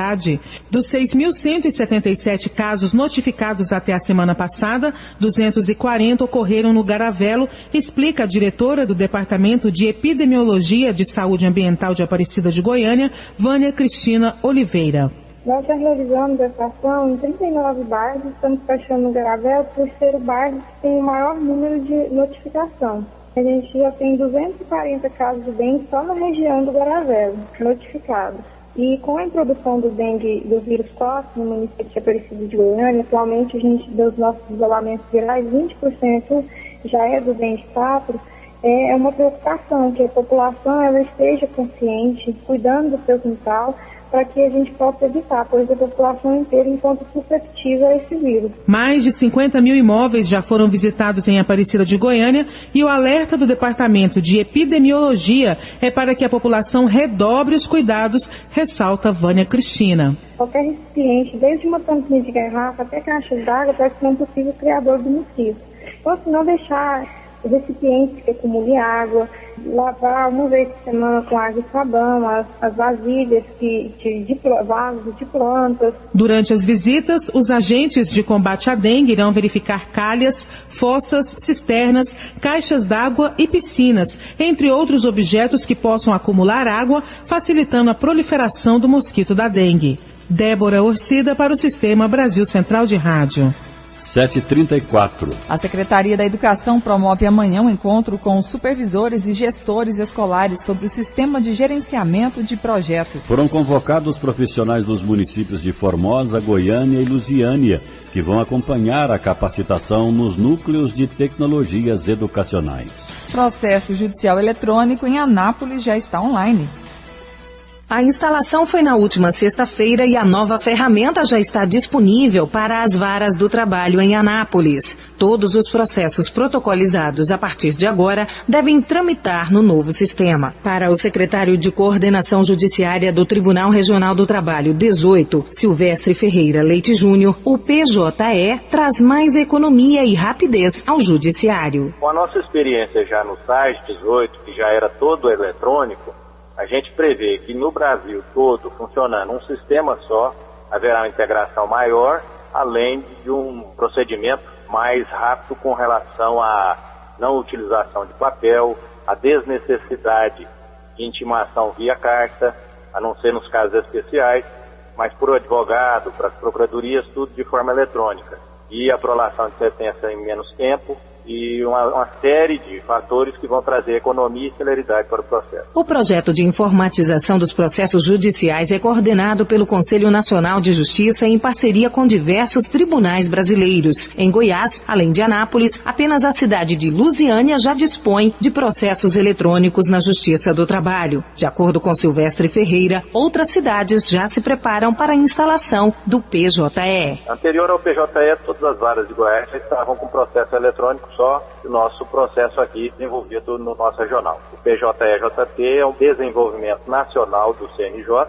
Dos 6.177 casos notificados até a semana passada, 240 ocorreram no Garavelo, explica a diretora do Departamento de Epidemiologia de Saúde Ambiental de Aparecida de Goiânia, Vânia Cristina Oliveira. Nós já realizamos essa ação em 39 bairros, estamos fechando no Garavelo por ser o bairro que tem o maior número de notificação. A gente já tem 240 casos de dengue só na região do Garavelo, notificados. E com a introdução do dengue, do vírus COS no município de Aparecida de Goiânia, atualmente a gente, dos nossos isolamentos virais, 20% já é do dengue 4. É uma preocupação que a população ela esteja consciente, cuidando do seu quintal, para que a gente possa evitar, pois a população inteira encontra susceptível a esse vírus. Mais de 50 mil imóveis já foram visitados em Aparecida de Goiânia e o alerta do Departamento de Epidemiologia é para que a população redobre os cuidados, ressalta Vânia Cristina. Qualquer recipiente, desde uma tampinha de garrafa até caixas d'água, pode ser um possível criador do mosquito. Então, se não deixar recipientes que acumulem água, lavar uma vez por semana com água e sabão, as vasilhas de vasos de plantas. Durante as visitas, os agentes de combate à dengue irão verificar calhas, fossas, cisternas, caixas d'água e piscinas, entre outros objetos que possam acumular água, facilitando a proliferação do mosquito da dengue. Débora Orcida para o Sistema Brasil Central de Rádio. 7h34. A Secretaria da Educação promove amanhã um encontro com supervisores e gestores escolares sobre o sistema de gerenciamento de projetos. Foram convocados profissionais dos municípios de Formosa, Goiânia e Lusiânia, que vão acompanhar a capacitação nos núcleos de tecnologias educacionais. Processo judicial eletrônico em Anápolis já está online. A instalação foi na última sexta-feira e a nova ferramenta já está disponível para as varas do trabalho em Anápolis. Todos os processos protocolizados a partir de agora devem tramitar no novo sistema. Para o secretário de Coordenação Judiciária do Tribunal Regional do Trabalho 18, Silvestre Ferreira Leite Júnior, o PJE traz mais economia e rapidez ao judiciário. Com a nossa experiência já no site 18, que já era todo eletrônico, a gente prevê que no Brasil todo, funcionando um sistema só, haverá uma integração maior, além de um procedimento mais rápido com relação à não utilização de papel, a desnecessidade de intimação via carta, a não ser nos casos especiais, mas por advogado, para as procuradorias, tudo de forma eletrônica. e a prolação de sentença em menos tempo, e uma série de fatores que vão trazer economia e celeridade para o processo. O projeto de informatização dos processos judiciais é coordenado pelo Conselho Nacional de Justiça em parceria com diversos tribunais brasileiros. Em Goiás, além de Anápolis, apenas a cidade de Lusiânia já dispõe de processos eletrônicos na Justiça do Trabalho. De acordo com Silvestre Ferreira, outras cidades já se preparam para a instalação do PJE. Anterior ao PJE, todas as varas de Goiás já estavam com processo eletrônico, só o nosso processo aqui desenvolvido no nosso regional. O PJE-JT é um desenvolvimento nacional do CNJ,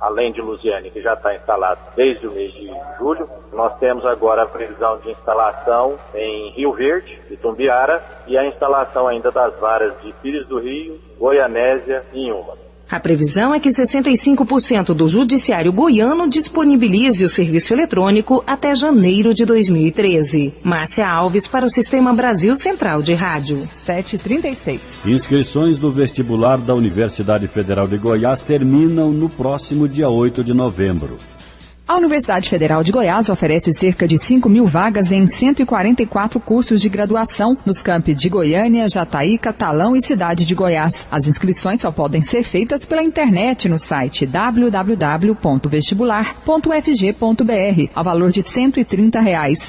além de Lusiânia, que já está instalado desde o mês de julho. Nós temos agora a previsão de instalação em Rio Verde, Itumbiara, e a instalação ainda das varas de Pires do Rio, Goianésia e Inhuma. A previsão é que 65% do judiciário goiano disponibilize o serviço eletrônico até janeiro de 2013. Márcia Alves para o Sistema Brasil Central de Rádio. 7h36. Inscrições do vestibular da Universidade Federal de Goiás terminam no próximo dia 8 de novembro. A Universidade Federal de Goiás oferece cerca de 5.000 vagas em 144 cursos de graduação nos campi de Goiânia, Jataí, Catalão e Cidade de Goiás. As inscrições só podem ser feitas pela internet no site www.vestibular.ufg.br, a valor de R$ 130.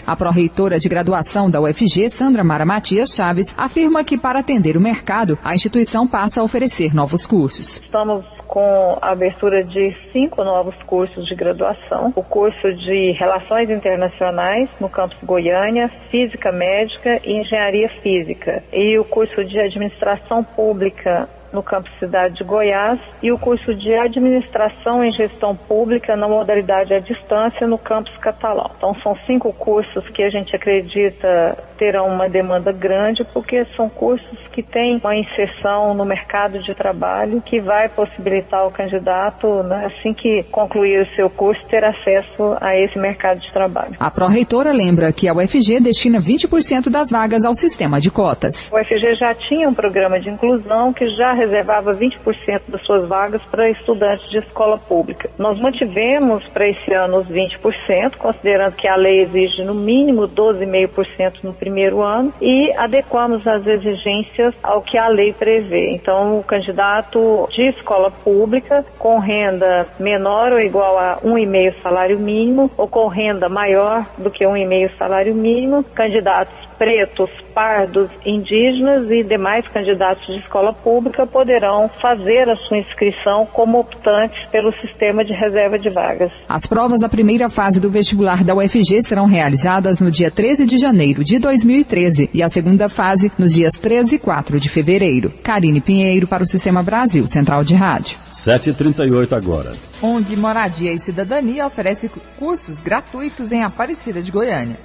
A pró-reitora de graduação da UFG, Sandra Mara Matias Chaves, afirma que para atender o mercado, a instituição passa a oferecer novos cursos. Estamos com a abertura de 5 novos cursos de graduação. O curso de Relações Internacionais no campus Goiânia, Física Médica e Engenharia Física. E o curso de Administração Pública no campus Cidade de Goiás e o curso de Administração em Gestão Pública na modalidade à distância no campus Catalão. Então são 5 cursos que a gente acredita terão uma demanda grande, porque são cursos que têm uma inserção no mercado de trabalho que vai possibilitar o candidato, né, assim que concluir o seu curso, ter acesso a esse mercado de trabalho. A pró-reitora lembra que a UFG destina 20% das vagas ao sistema de cotas. O UFG já tinha um programa de inclusão que já reservava 20% das suas vagas para estudantes de escola pública. Nós mantivemos para esse ano os 20%, considerando que a lei exige no mínimo 12,5% no primeiro ano, e adequamos as exigências ao que a lei prevê. Então, o candidato de escola pública com renda menor ou igual a 1,5 salário mínimo, ou com renda maior do que 1,5 salário mínimo, candidatos pretos, pardos, indígenas e demais candidatos de escola pública poderão fazer a sua inscrição como optantes pelo sistema de reserva de vagas. As provas da primeira fase do vestibular da UFG serão realizadas no dia 13 de janeiro de 2013 e a segunda fase nos dias 13 e 4 de fevereiro. Karine Pinheiro para o Sistema Brasil Central de Rádio. 7h38 agora. ONG Moradia e Cidadania oferece cursos gratuitos em Aparecida de Goiânia.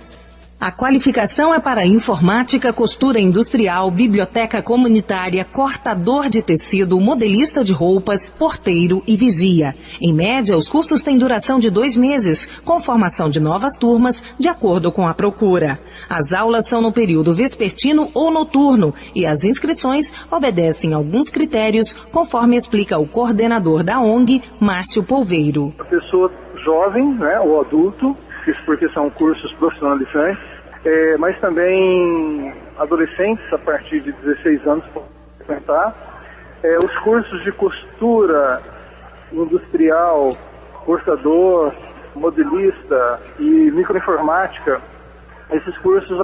A qualificação é para informática, costura industrial, biblioteca comunitária, cortador de tecido, modelista de roupas, porteiro e vigia. Em média, os cursos têm duração de 2 meses, com formação de novas turmas, de acordo com a procura. As aulas são no período vespertino ou noturno e as inscrições obedecem a alguns critérios, conforme explica o coordenador da ONG, Márcio Polveiro. A pessoa jovem, né, ou adulto, isso porque são cursos profissionalizantes, mas também adolescentes a partir de 16 anos podem frequentar. Os cursos de costura industrial, cortador, modelista e microinformática, esses cursos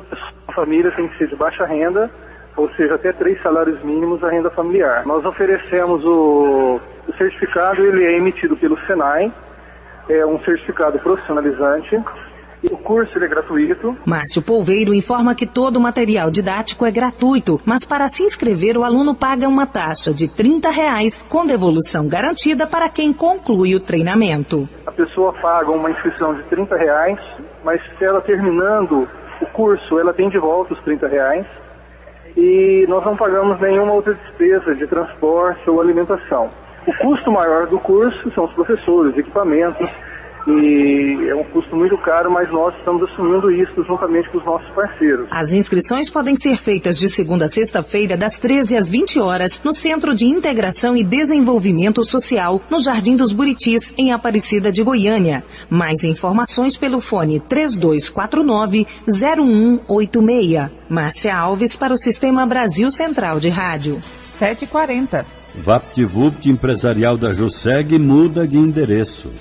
a família tem que ser de baixa renda, ou seja, até 3 salários mínimos a renda familiar. Nós oferecemos o certificado, ele é emitido pelo Senai, é um certificado profissionalizante. O curso é gratuito. Márcio Polveiro informa que todo o material didático é gratuito, mas para se inscrever o aluno paga uma taxa de R$ 30 com devolução garantida para quem conclui o treinamento. A pessoa paga uma inscrição de R$ 30, mas se ela terminando o curso, ela tem de volta os R$ 30. E nós não pagamos nenhuma outra despesa de transporte ou alimentação. O custo maior do curso são os professores, equipamentos, e é um custo muito caro, mas nós estamos assumindo isso juntamente com os nossos parceiros. As inscrições podem ser feitas de segunda a sexta-feira, das 13 às 20 horas, no Centro de Integração e Desenvolvimento Social, no Jardim dos Buritis, em Aparecida de Goiânia. Mais informações pelo fone 3249-0186. Márcia Alves para o Sistema Brasil Central de Rádio. 7h40. VaptVupt Empresarial da Jusseg muda de endereço.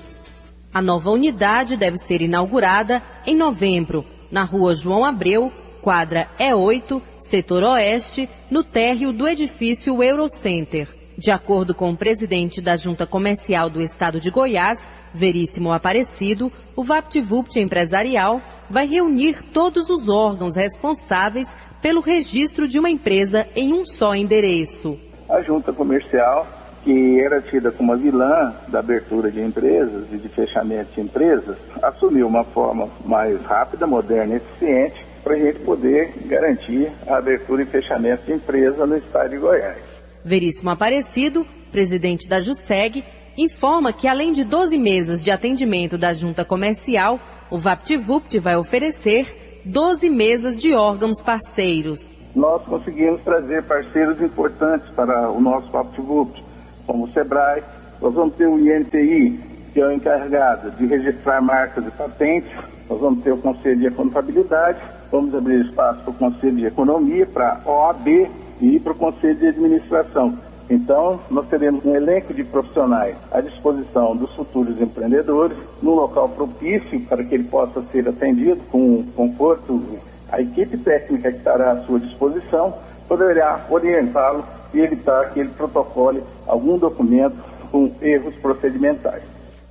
A nova unidade deve ser inaugurada em novembro, na Rua João Abreu, quadra E8, setor oeste, no térreo do edifício Eurocenter. De acordo com o presidente da Junta Comercial do Estado de Goiás, Veríssimo Aparecido, o VaptVupt Empresarial vai reunir todos os órgãos responsáveis pelo registro de uma empresa em um só endereço. A Junta Comercial, que era tida como a vilã da abertura de empresas e de fechamento de empresas, assumiu uma forma mais rápida, moderna e eficiente para a gente poder garantir a abertura e fechamento de empresa no estado de Goiás. Veríssimo Aparecido, presidente da Jusseg, informa que além de 12 mesas de atendimento da Junta Comercial, o VaptVupt vai oferecer 12 mesas de órgãos parceiros. Nós conseguimos trazer parceiros importantes para o nosso VaptVupt, como o SEBRAE. Nós vamos ter o INTI, que é o encarregado de registrar marcas e patentes. Nós vamos ter o Conselho de Contabilidade, vamos abrir espaço para o Conselho de Economia, para a OAB e para o Conselho de Administração. Então, nós teremos um elenco de profissionais à disposição dos futuros empreendedores, num local propício para que ele possa ser atendido com conforto. A equipe técnica que estará à sua disposição poderá orientá-lo e evitar que ele protocole algum documento com erros procedimentais.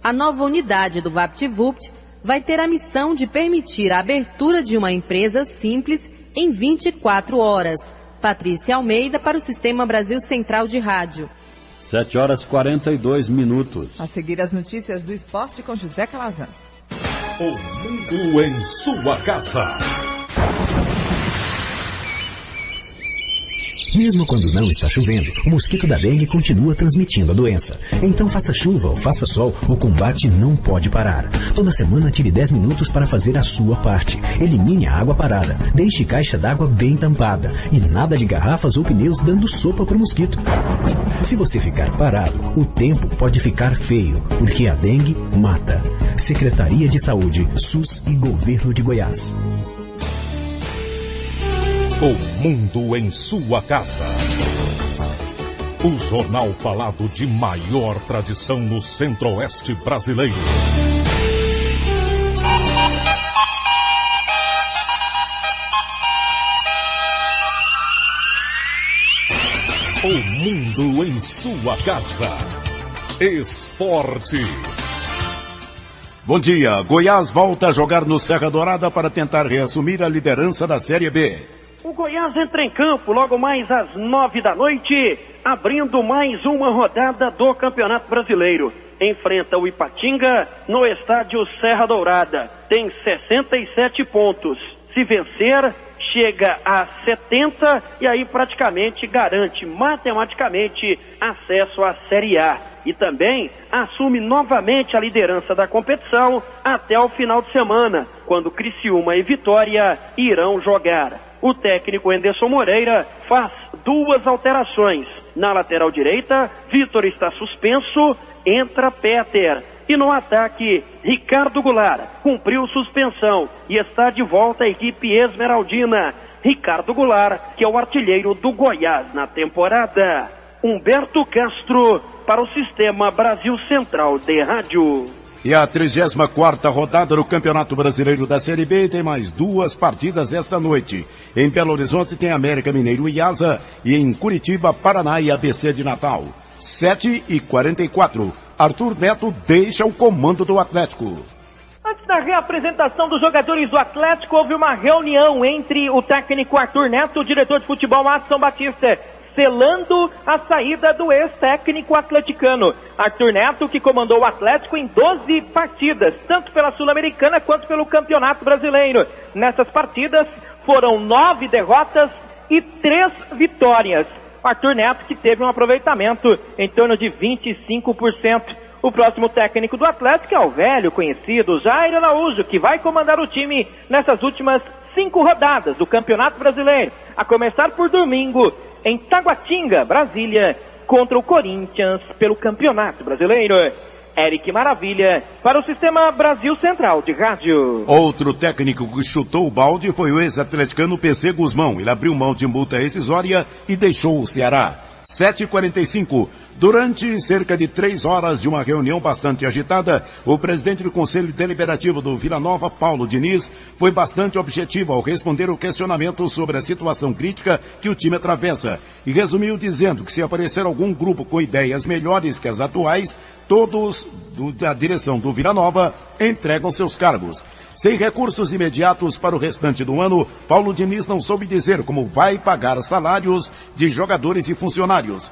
A nova unidade do VaptVupt vai ter a missão de permitir a abertura de uma empresa simples em 24 horas. Patrícia Almeida para o Sistema Brasil Central de Rádio. 7h42. A seguir as notícias do esporte com José Calazans. O mundo em sua casa. Mesmo quando não está chovendo, o mosquito da dengue continua transmitindo a doença. Então faça chuva ou faça sol, o combate não pode parar. Toda semana tire 10 minutos para fazer a sua parte. Elimine a água parada, deixe caixa d'água bem tampada e nada de garrafas ou pneus dando sopa para o mosquito. Se você ficar parado, o tempo pode ficar feio, porque a dengue mata. Secretaria de Saúde, SUS e Governo de Goiás. O mundo em sua casa. O jornal falado de maior tradição no Centro-Oeste brasileiro. O mundo em sua casa. Esporte. Bom dia. Goiás volta a jogar no Serra Dourada para tentar reassumir a liderança da Série B. O Goiás entra em campo logo mais às 9 da noite, abrindo mais uma rodada do Campeonato Brasileiro. Enfrenta o Ipatinga no estádio Serra Dourada. Tem 67 pontos. Se vencer, chega a 70 e aí praticamente garante matematicamente acesso à Série A. E também assume novamente a liderança da competição até o final de semana, quando Criciúma e Vitória irão jogar. O técnico Enderson Moreira faz 2 alterações. Na lateral direita, Vitor está suspenso, entra Peter. E no ataque, Ricardo Goulart cumpriu suspensão e está de volta à equipe esmeraldina. Ricardo Goulart, que é o artilheiro do Goiás na temporada. Humberto Castro para o Sistema Brasil Central de Rádio. E a 34ª rodada do Campeonato Brasileiro da Série B tem mais 2 partidas esta noite. Em Belo Horizonte tem América Mineiro e Asa, e em Curitiba, Paraná e ABC de Natal. 7h44. Arthur Neto deixa o comando do Atlético. Antes da reapresentação dos jogadores do Atlético, houve uma reunião entre o técnico Arthur Neto e o diretor de futebol Adson Batista, selando a saída do ex-técnico atleticano. Arthur Neto, que comandou o Atlético em 12 partidas, tanto pela Sul-Americana quanto pelo Campeonato Brasileiro. Nessas partidas foram 9 derrotas e 3 vitórias. Arthur Neto, que teve um aproveitamento em torno de 25%. O próximo técnico do Atlético é o velho conhecido Jair Araújo, que vai comandar o time nessas últimas 5 rodadas do Campeonato Brasileiro, a começar por domingo em Taguatinga, Brasília, contra o Corinthians pelo Campeonato Brasileiro. Eric Maravilha, para o Sistema Brasil Central de Rádio. Outro técnico que chutou o balde foi o ex-atleticano PC Guzmão. Ele abriu mão de multa rescisória e deixou o Ceará. 7h45. Durante cerca de 3 horas de uma reunião bastante agitada, o presidente do Conselho Deliberativo do Vila Nova, Paulo Diniz, foi bastante objetivo ao responder o questionamento sobre a situação crítica que o time atravessa e resumiu dizendo que se aparecer algum grupo com ideias melhores que as atuais, todos da direção do Vila Nova entregam seus cargos. Sem recursos imediatos para o restante do ano, Paulo Diniz não soube dizer como vai pagar salários de jogadores e funcionários.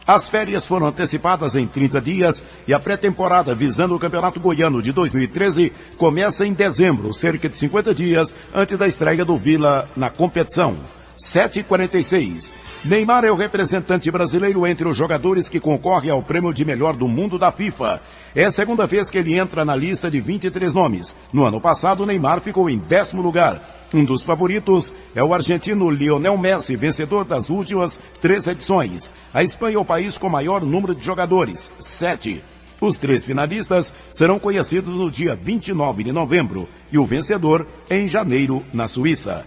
As férias foram antecipadas em 30 dias e a pré-temporada visando o Campeonato Goiano de 2013 começa em dezembro, cerca de 50 dias antes da estreia do Vila na competição. 7h46. Neymar é o representante brasileiro entre os jogadores que concorrem ao prêmio de melhor do mundo da FIFA. É a segunda vez que ele entra na lista de 23 nomes. No ano passado, Neymar ficou em 10º lugar. Um dos favoritos é o argentino Lionel Messi, vencedor das últimas 3 edições. A Espanha é o país com maior número de jogadores, 7. Os 3 finalistas serão conhecidos no dia 29 de novembro e o vencedor em janeiro, na Suíça.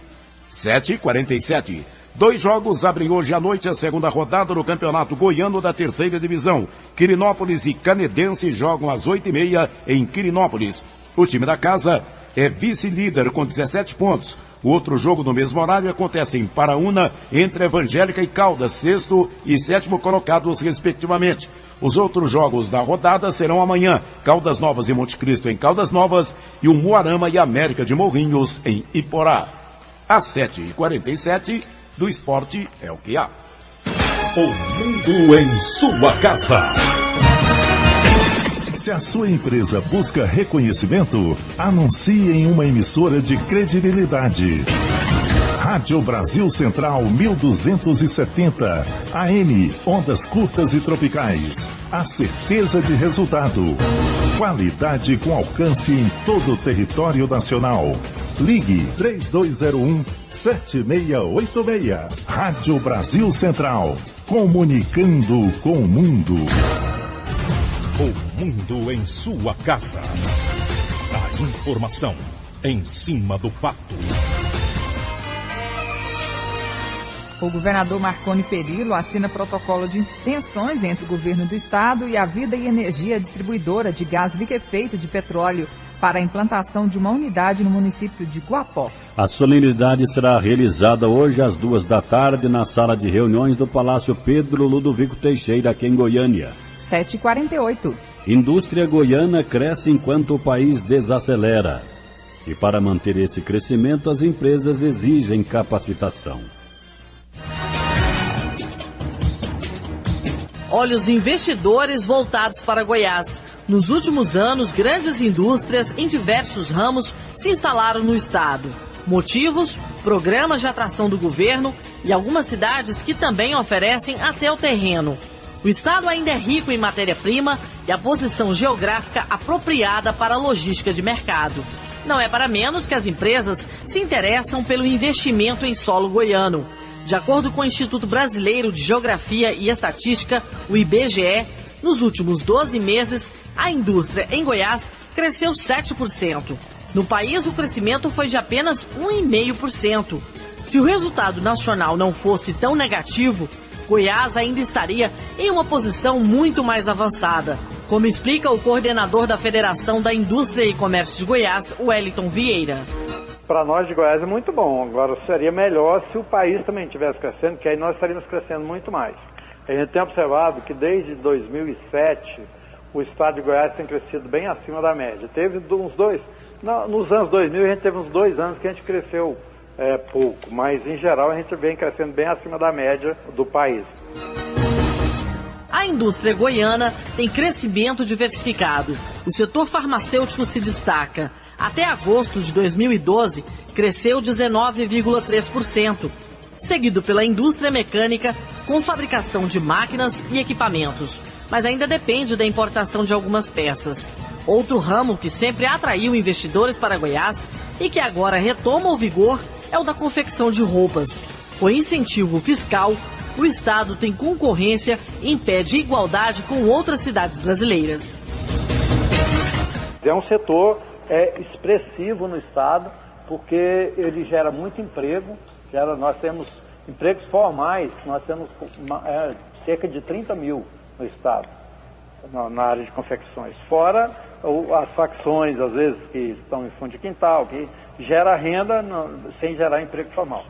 7h47. 2 jogos abrem hoje à noite a segunda rodada do Campeonato Goiano da 3ª Divisão. Quirinópolis e Canedense jogam às 8h30 em Quirinópolis. O time da casa é vice-líder com 17 pontos. O outro jogo no mesmo horário acontece em Paraúna, entre Evangélica e Caldas, 6º e 7º colocados respectivamente. Os outros jogos da rodada serão amanhã, Caldas Novas e Monte Cristo em Caldas Novas e o Moarama e América de Morrinhos em Iporá. Às 7h47, do esporte é o que há. O mundo em sua casa. Se a sua empresa busca reconhecimento, anuncie em uma emissora de credibilidade. Rádio Brasil Central 1270, AM, ondas curtas e tropicais. A certeza de resultado. Qualidade com alcance em todo o território nacional. Ligue 3201-7686. Rádio Brasil Central, comunicando com o mundo. O mundo em sua casa. A informação em cima do fato. O governador Marconi Perillo assina protocolo de intenções entre o governo do estado e a Vida e Energia Distribuidora de Gás Liquefeito de Petróleo para a implantação de uma unidade no município de Guapó. A solenidade será realizada hoje às 14h na sala de reuniões do Palácio Pedro Ludovico Teixeira, aqui em Goiânia. 7h48. Indústria goiana cresce enquanto o país desacelera. E para manter esse crescimento, as empresas exigem capacitação. Olha os investidores voltados para Goiás. Nos últimos anos, grandes indústrias em diversos ramos se instalaram no estado. Motivos? Programas de atração do governo e algumas cidades que também oferecem até o terreno. O estado ainda é rico em matéria-prima e a posição geográfica apropriada para a logística de mercado. Não é para menos que as empresas se interessam pelo investimento em solo goiano. De acordo com o Instituto Brasileiro de Geografia e Estatística, o IBGE, nos últimos 12 meses, a indústria em Goiás cresceu 7%. No país, o crescimento foi de apenas 1,5%. Se o resultado nacional não fosse tão negativo, Goiás ainda estaria em uma posição muito mais avançada, como explica o coordenador da Federação da Indústria e Comércio de Goiás, Wellington Vieira. Para nós de Goiás é muito bom, agora seria melhor se o país também estivesse crescendo, que aí nós estaríamos crescendo muito mais. A gente tem observado que desde 2007 o estado de Goiás tem crescido bem acima da média. Teve uns nos anos 2000 a gente teve uns 2 anos que a gente cresceu pouco, mas em geral a gente vem crescendo bem acima da média do país. A indústria goiana tem crescimento diversificado. O setor farmacêutico se destaca. Até agosto de 2012, cresceu 19,3%, seguido pela indústria mecânica com fabricação de máquinas e equipamentos. mas ainda depende da importação de algumas peças. Outro ramo que sempre atraiu investidores para Goiás e que agora retoma o vigor é o da confecção de roupas. Com incentivo fiscal, o Estado tem concorrência e impede igualdade com outras cidades brasileiras. É um setor expressivo no Estado, porque ele gera muito emprego. Nós temos empregos formais, nós temos cerca de 30 mil no Estado, na área de confecções. Fora as facções, às vezes, que estão em fundo de quintal, que gera renda sem gerar emprego formal.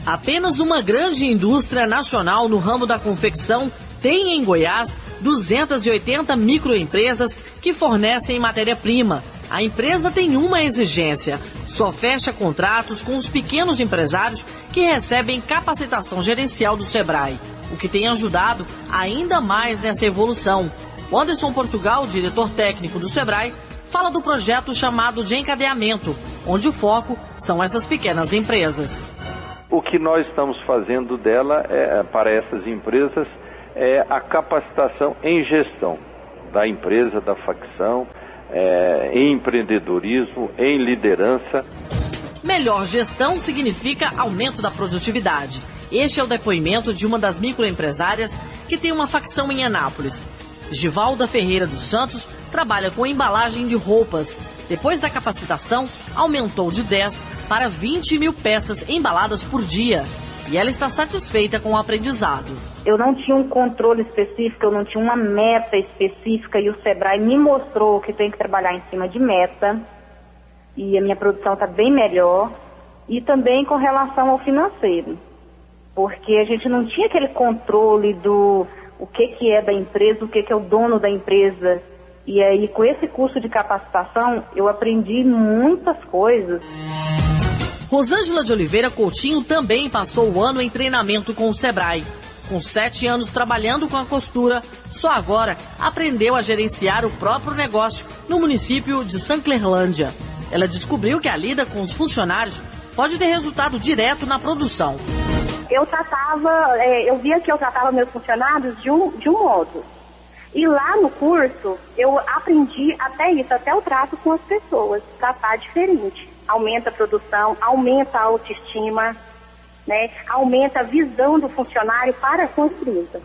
Apenas uma grande indústria nacional no ramo da confecção tem em Goiás 280 microempresas que fornecem matéria-prima. A empresa tem uma exigência: só fecha contratos com os pequenos empresários que recebem capacitação gerencial do Sebrae, o que tem ajudado ainda mais nessa evolução. O Anderson Portugal, diretor técnico do Sebrae, fala do projeto chamado de encadeamento, onde o foco são essas pequenas empresas. O que nós estamos fazendo para essas empresas é a capacitação em gestão da empresa, da facção, em empreendedorismo, em liderança. Melhor gestão significa aumento da produtividade. Este é o depoimento de uma das microempresárias que tem uma facção em Anápolis. Givalda Ferreira dos Santos trabalha com embalagem de roupas. Depois da capacitação, aumentou de 10 para 20 mil peças embaladas por dia. E ela está satisfeita com o aprendizado. Eu não tinha um controle específico, eu não tinha uma meta específica e o Sebrae me mostrou que tem que trabalhar em cima de meta e a minha produção está bem melhor. E também com relação ao financeiro, porque a gente não tinha aquele controle do o que é da empresa, o que é o dono da empresa. E aí, com esse curso de capacitação, eu aprendi muitas coisas. Rosângela de Oliveira Coutinho também passou o ano em treinamento com o Sebrae. Com 7 anos trabalhando com a costura, só agora aprendeu a gerenciar o próprio negócio no município de Sanclerlândia. Ela descobriu que a lida com os funcionários pode ter resultado direto na produção. Eu via que eu tratava meus funcionários de um modo. E lá no curso, eu aprendi até o trato com as pessoas, tratar diferente. Aumenta a produção, aumenta a autoestima, né? Aumenta a visão do funcionário para com a empresa.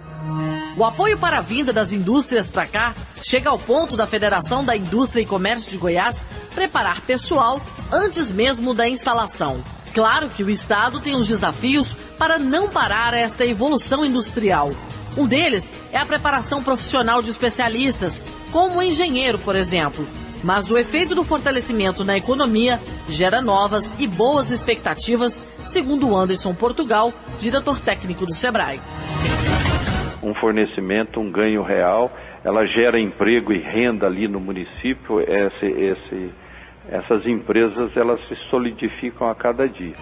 O apoio para a vinda das indústrias para cá chega ao ponto da Federação da Indústria e Comércio de Goiás preparar pessoal antes mesmo da instalação. Claro que o Estado tem os desafios para não parar esta evolução industrial. Um deles é a preparação profissional de especialistas, como o engenheiro, por exemplo. Mas o efeito do fortalecimento na economia gera novas e boas expectativas, segundo o Anderson Portugal, diretor técnico do Sebrae. Um fornecimento, um ganho real, ela gera emprego e renda ali no município. Essas empresas, elas se solidificam a cada dia.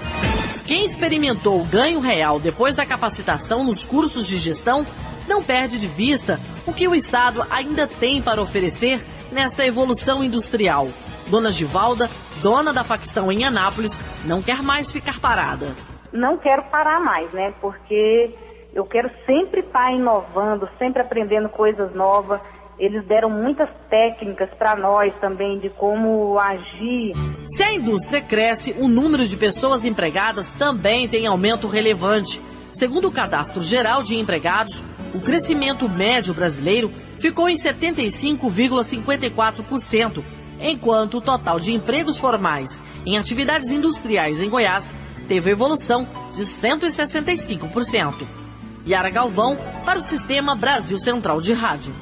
Quem experimentou o ganho real depois da capacitação nos cursos de gestão não perde de vista o que o Estado ainda tem para oferecer nesta evolução industrial. Dona Givalda, dona da facção em Anápolis, não quer mais ficar parada. Não quero parar mais, né? Porque eu quero sempre estar inovando, sempre aprendendo coisas novas. Eles deram muitas técnicas para nós também de como agir. Se a indústria cresce, o número de pessoas empregadas também tem aumento relevante. Segundo o Cadastro Geral de Empregados, o crescimento médio brasileiro ficou em 75,54%, enquanto o total de empregos formais em atividades industriais em Goiás teve evolução de 165%. Yara Galvão, para o Sistema Brasil Central de Rádio.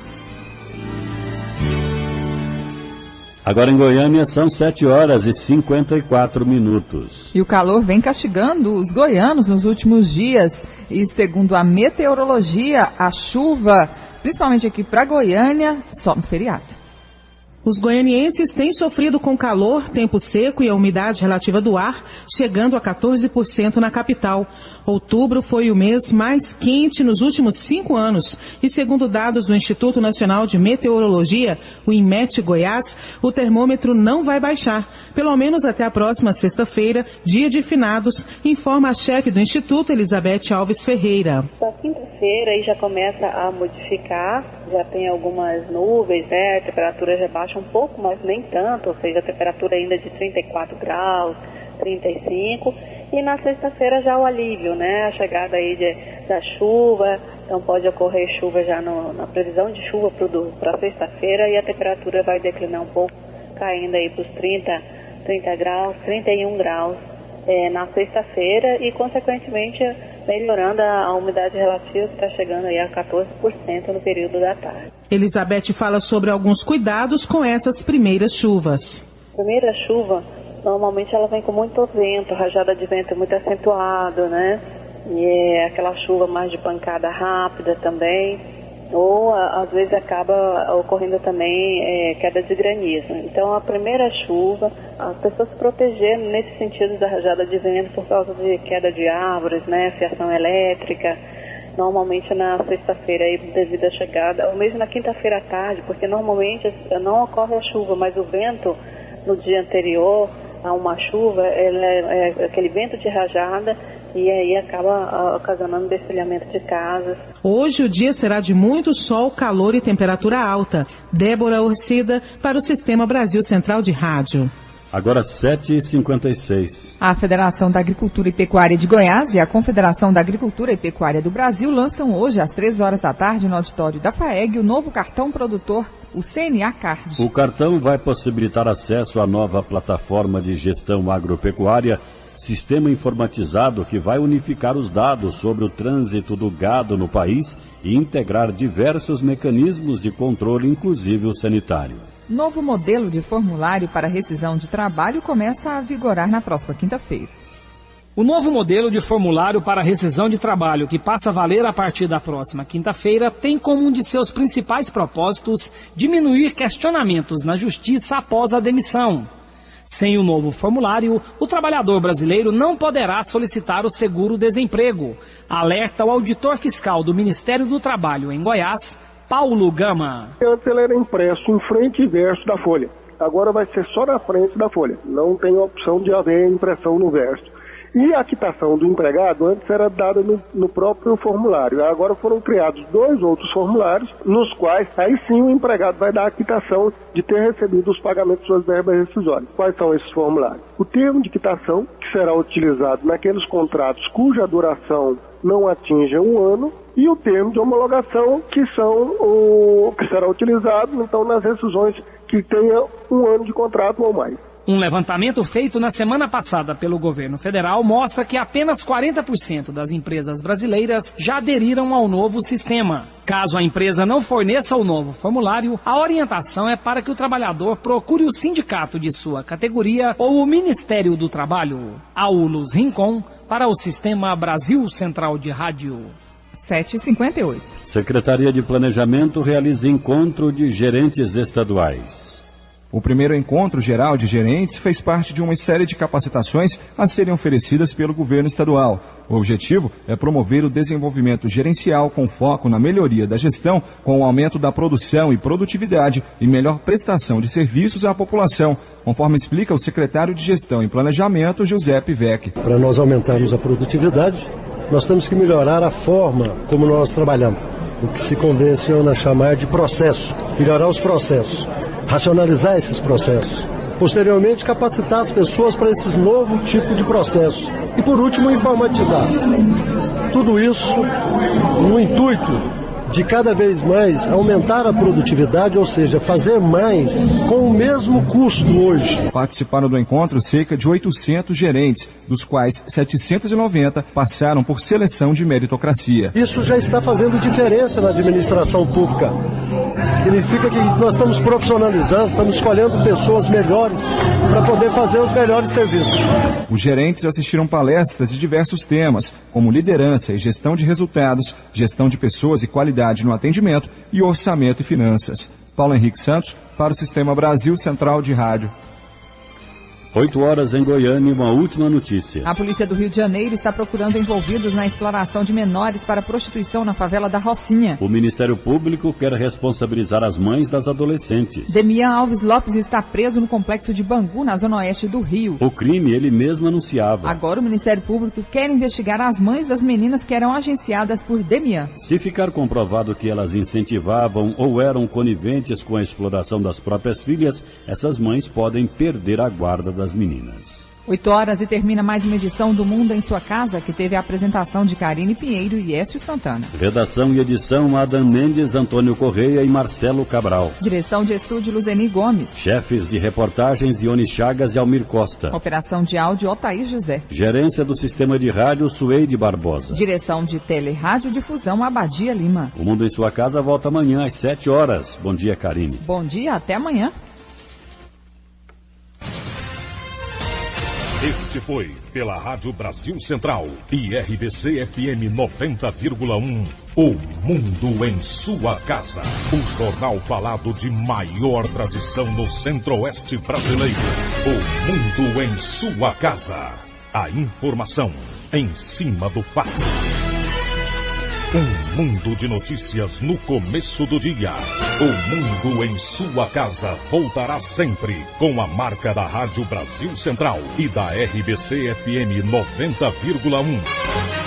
Agora em Goiânia são 7h54. E o calor vem castigando os goianos nos últimos dias. E segundo a meteorologia, a chuva, principalmente aqui para Goiânia, só no feriado. Os goianienses têm sofrido com calor, tempo seco e a umidade relativa do ar, chegando a 14% na capital. Outubro foi o mês mais quente nos últimos 5 anos. E segundo dados do Instituto Nacional de Meteorologia, o INMET Goiás, o termômetro não vai baixar. pelo menos até a próxima sexta-feira, dia de finados, informa a chefe do Instituto, Elizabeth Alves Ferreira. Na quinta-feira aí já começa a modificar, já tem algumas nuvens, né? A temperatura já baixa um pouco, mas nem tanto, ou seja, a temperatura ainda de 34 graus, 35, e na sexta-feira já o alívio, né? A chegada aí da chuva, então pode ocorrer chuva já na previsão de chuva para sexta-feira, e a temperatura vai declinar um pouco, caindo aí para os 30 graus, 31 graus na sexta-feira, e consequentemente melhorando a umidade relativa, que está chegando aí a 14% no período da tarde. Elizabeth fala sobre alguns cuidados com essas primeiras chuvas. A primeira chuva, normalmente ela vem com muito vento, rajada de vento muito acentuado, né? E é aquela chuva mais de pancada rápida também, ou às vezes acaba ocorrendo também queda de granizo. Então a primeira chuva, as pessoas se protegerem nesse sentido da rajada de vento por causa de queda de árvores, né? Fiação elétrica, normalmente na sexta-feira aí devido à chegada, ou mesmo na quinta-feira à tarde, porque normalmente não ocorre a chuva, mas o vento no dia anterior a uma chuva, é aquele vento de rajada, e aí acaba ocasionando destelhamento de casas. Hoje o dia será de muito sol, calor e temperatura alta. Débora Orcida para o Sistema Brasil Central de Rádio. Agora 7h56. A Federação da Agricultura e Pecuária de Goiás e a Confederação da Agricultura e Pecuária do Brasil lançam hoje às 3 horas da tarde no auditório da FAEG o novo cartão produtor, o CNA Card. O cartão vai possibilitar acesso à nova plataforma de gestão agropecuária, sistema informatizado que vai unificar os dados sobre o trânsito do gado no país e integrar diversos mecanismos de controle, inclusive o sanitário. Novo modelo de formulário para rescisão de trabalho começa a vigorar na próxima quinta-feira. O novo modelo de formulário para rescisão de trabalho, que passa a valer a partir da próxima quinta-feira, tem como um de seus principais propósitos diminuir questionamentos na justiça após a demissão. Sem o novo formulário, o trabalhador brasileiro não poderá solicitar o seguro-desemprego, alerta o auditor fiscal do Ministério do Trabalho em Goiás, Paulo Gama. Antes ele era impresso em frente e verso da folha. Agora vai ser só na frente da folha. Não tem opção de haver impressão no verso. E a quitação do empregado antes era dada no próprio formulário. Agora foram criados 2 outros formulários, nos quais aí sim o empregado vai dar a quitação de ter recebido os pagamentos de suas verbas rescisórias. Quais são esses formulários? O termo de quitação, que será utilizado naqueles contratos cuja duração não atinja 1 ano, e o termo de homologação, que será utilizado então nas rescisões que tenha 1 ano de contrato ou mais. Um levantamento feito na semana passada pelo governo federal mostra que apenas 40% das empresas brasileiras já aderiram ao novo sistema. Caso a empresa não forneça o novo formulário, a orientação é para que o trabalhador procure o sindicato de sua categoria ou o Ministério do Trabalho. Aulus Rincon para o Sistema Brasil Central de Rádio. 7h58. Secretaria de Planejamento realiza encontro de gerentes estaduais. O primeiro encontro geral de gerentes fez parte de uma série de capacitações a serem oferecidas pelo governo estadual. O objetivo é promover o desenvolvimento gerencial com foco na melhoria da gestão, com o aumento da produção e produtividade e melhor prestação de serviços à população, conforme explica o secretário de Gestão e Planejamento, Giuseppe Vecchi. Para nós aumentarmos a produtividade, nós temos que melhorar a forma como nós trabalhamos, o que se convenciona chamar de processo, melhorar os processos. Racionalizar esses processos. Posteriormente, capacitar as pessoas para esse novo tipo de processo. E, por último, informatizar. Tudo isso no intuito de cada vez mais aumentar a produtividade, ou seja, fazer mais com o mesmo custo hoje. Participaram do encontro cerca de 800 gerentes, dos quais 790 passaram por seleção de meritocracia. Isso já está fazendo diferença na administração pública. Significa que nós estamos profissionalizando, estamos escolhendo pessoas melhores para poder fazer os melhores serviços. Os gerentes assistiram palestras de diversos temas, como liderança e gestão de resultados, gestão de pessoas e qualidade no atendimento e orçamento e finanças. Paulo Henrique Santos, para o Sistema Brasil Central de Rádio. 8 horas em Goiânia, uma última notícia. A polícia do Rio de Janeiro está procurando envolvidos na exploração de menores para prostituição na favela da Rocinha. O Ministério Público quer responsabilizar as mães das adolescentes. Demian Alves Lopes está preso no complexo de Bangu, na zona oeste do Rio. O crime ele mesmo anunciava. Agora o Ministério Público quer investigar as mães das meninas que eram agenciadas por Demian. Se ficar comprovado que elas incentivavam ou eram coniventes com a exploração das próprias filhas, essas mães podem perder a guarda das meninas. 8 horas e termina mais uma edição do Mundo em Sua Casa, que teve a apresentação de Karine Pinheiro e Écio Santana. Redação e edição, Adam Mendes, Antônio Correia e Marcelo Cabral. Direção de estúdio, Luzeni Gomes. Chefes de reportagens, Ione Chagas e Almir Costa. Operação de áudio, Otair José. Gerência do Sistema de Rádio, Sueide Barbosa. Direção de Tele-Rádio-Difusão, Abadia Lima. O Mundo em Sua Casa volta amanhã às 7 horas. Bom dia, Karine. Bom dia, até amanhã. Este foi, pela Rádio Brasil Central e RBC FM 90,1, O Mundo em Sua Casa. O jornal falado de maior tradição no Centro-Oeste brasileiro. O Mundo em Sua Casa. A informação em cima do fato. Um mundo de notícias no começo do dia. O Mundo em Sua Casa voltará sempre com a marca da Rádio Brasil Central e da RBC FM 90,1.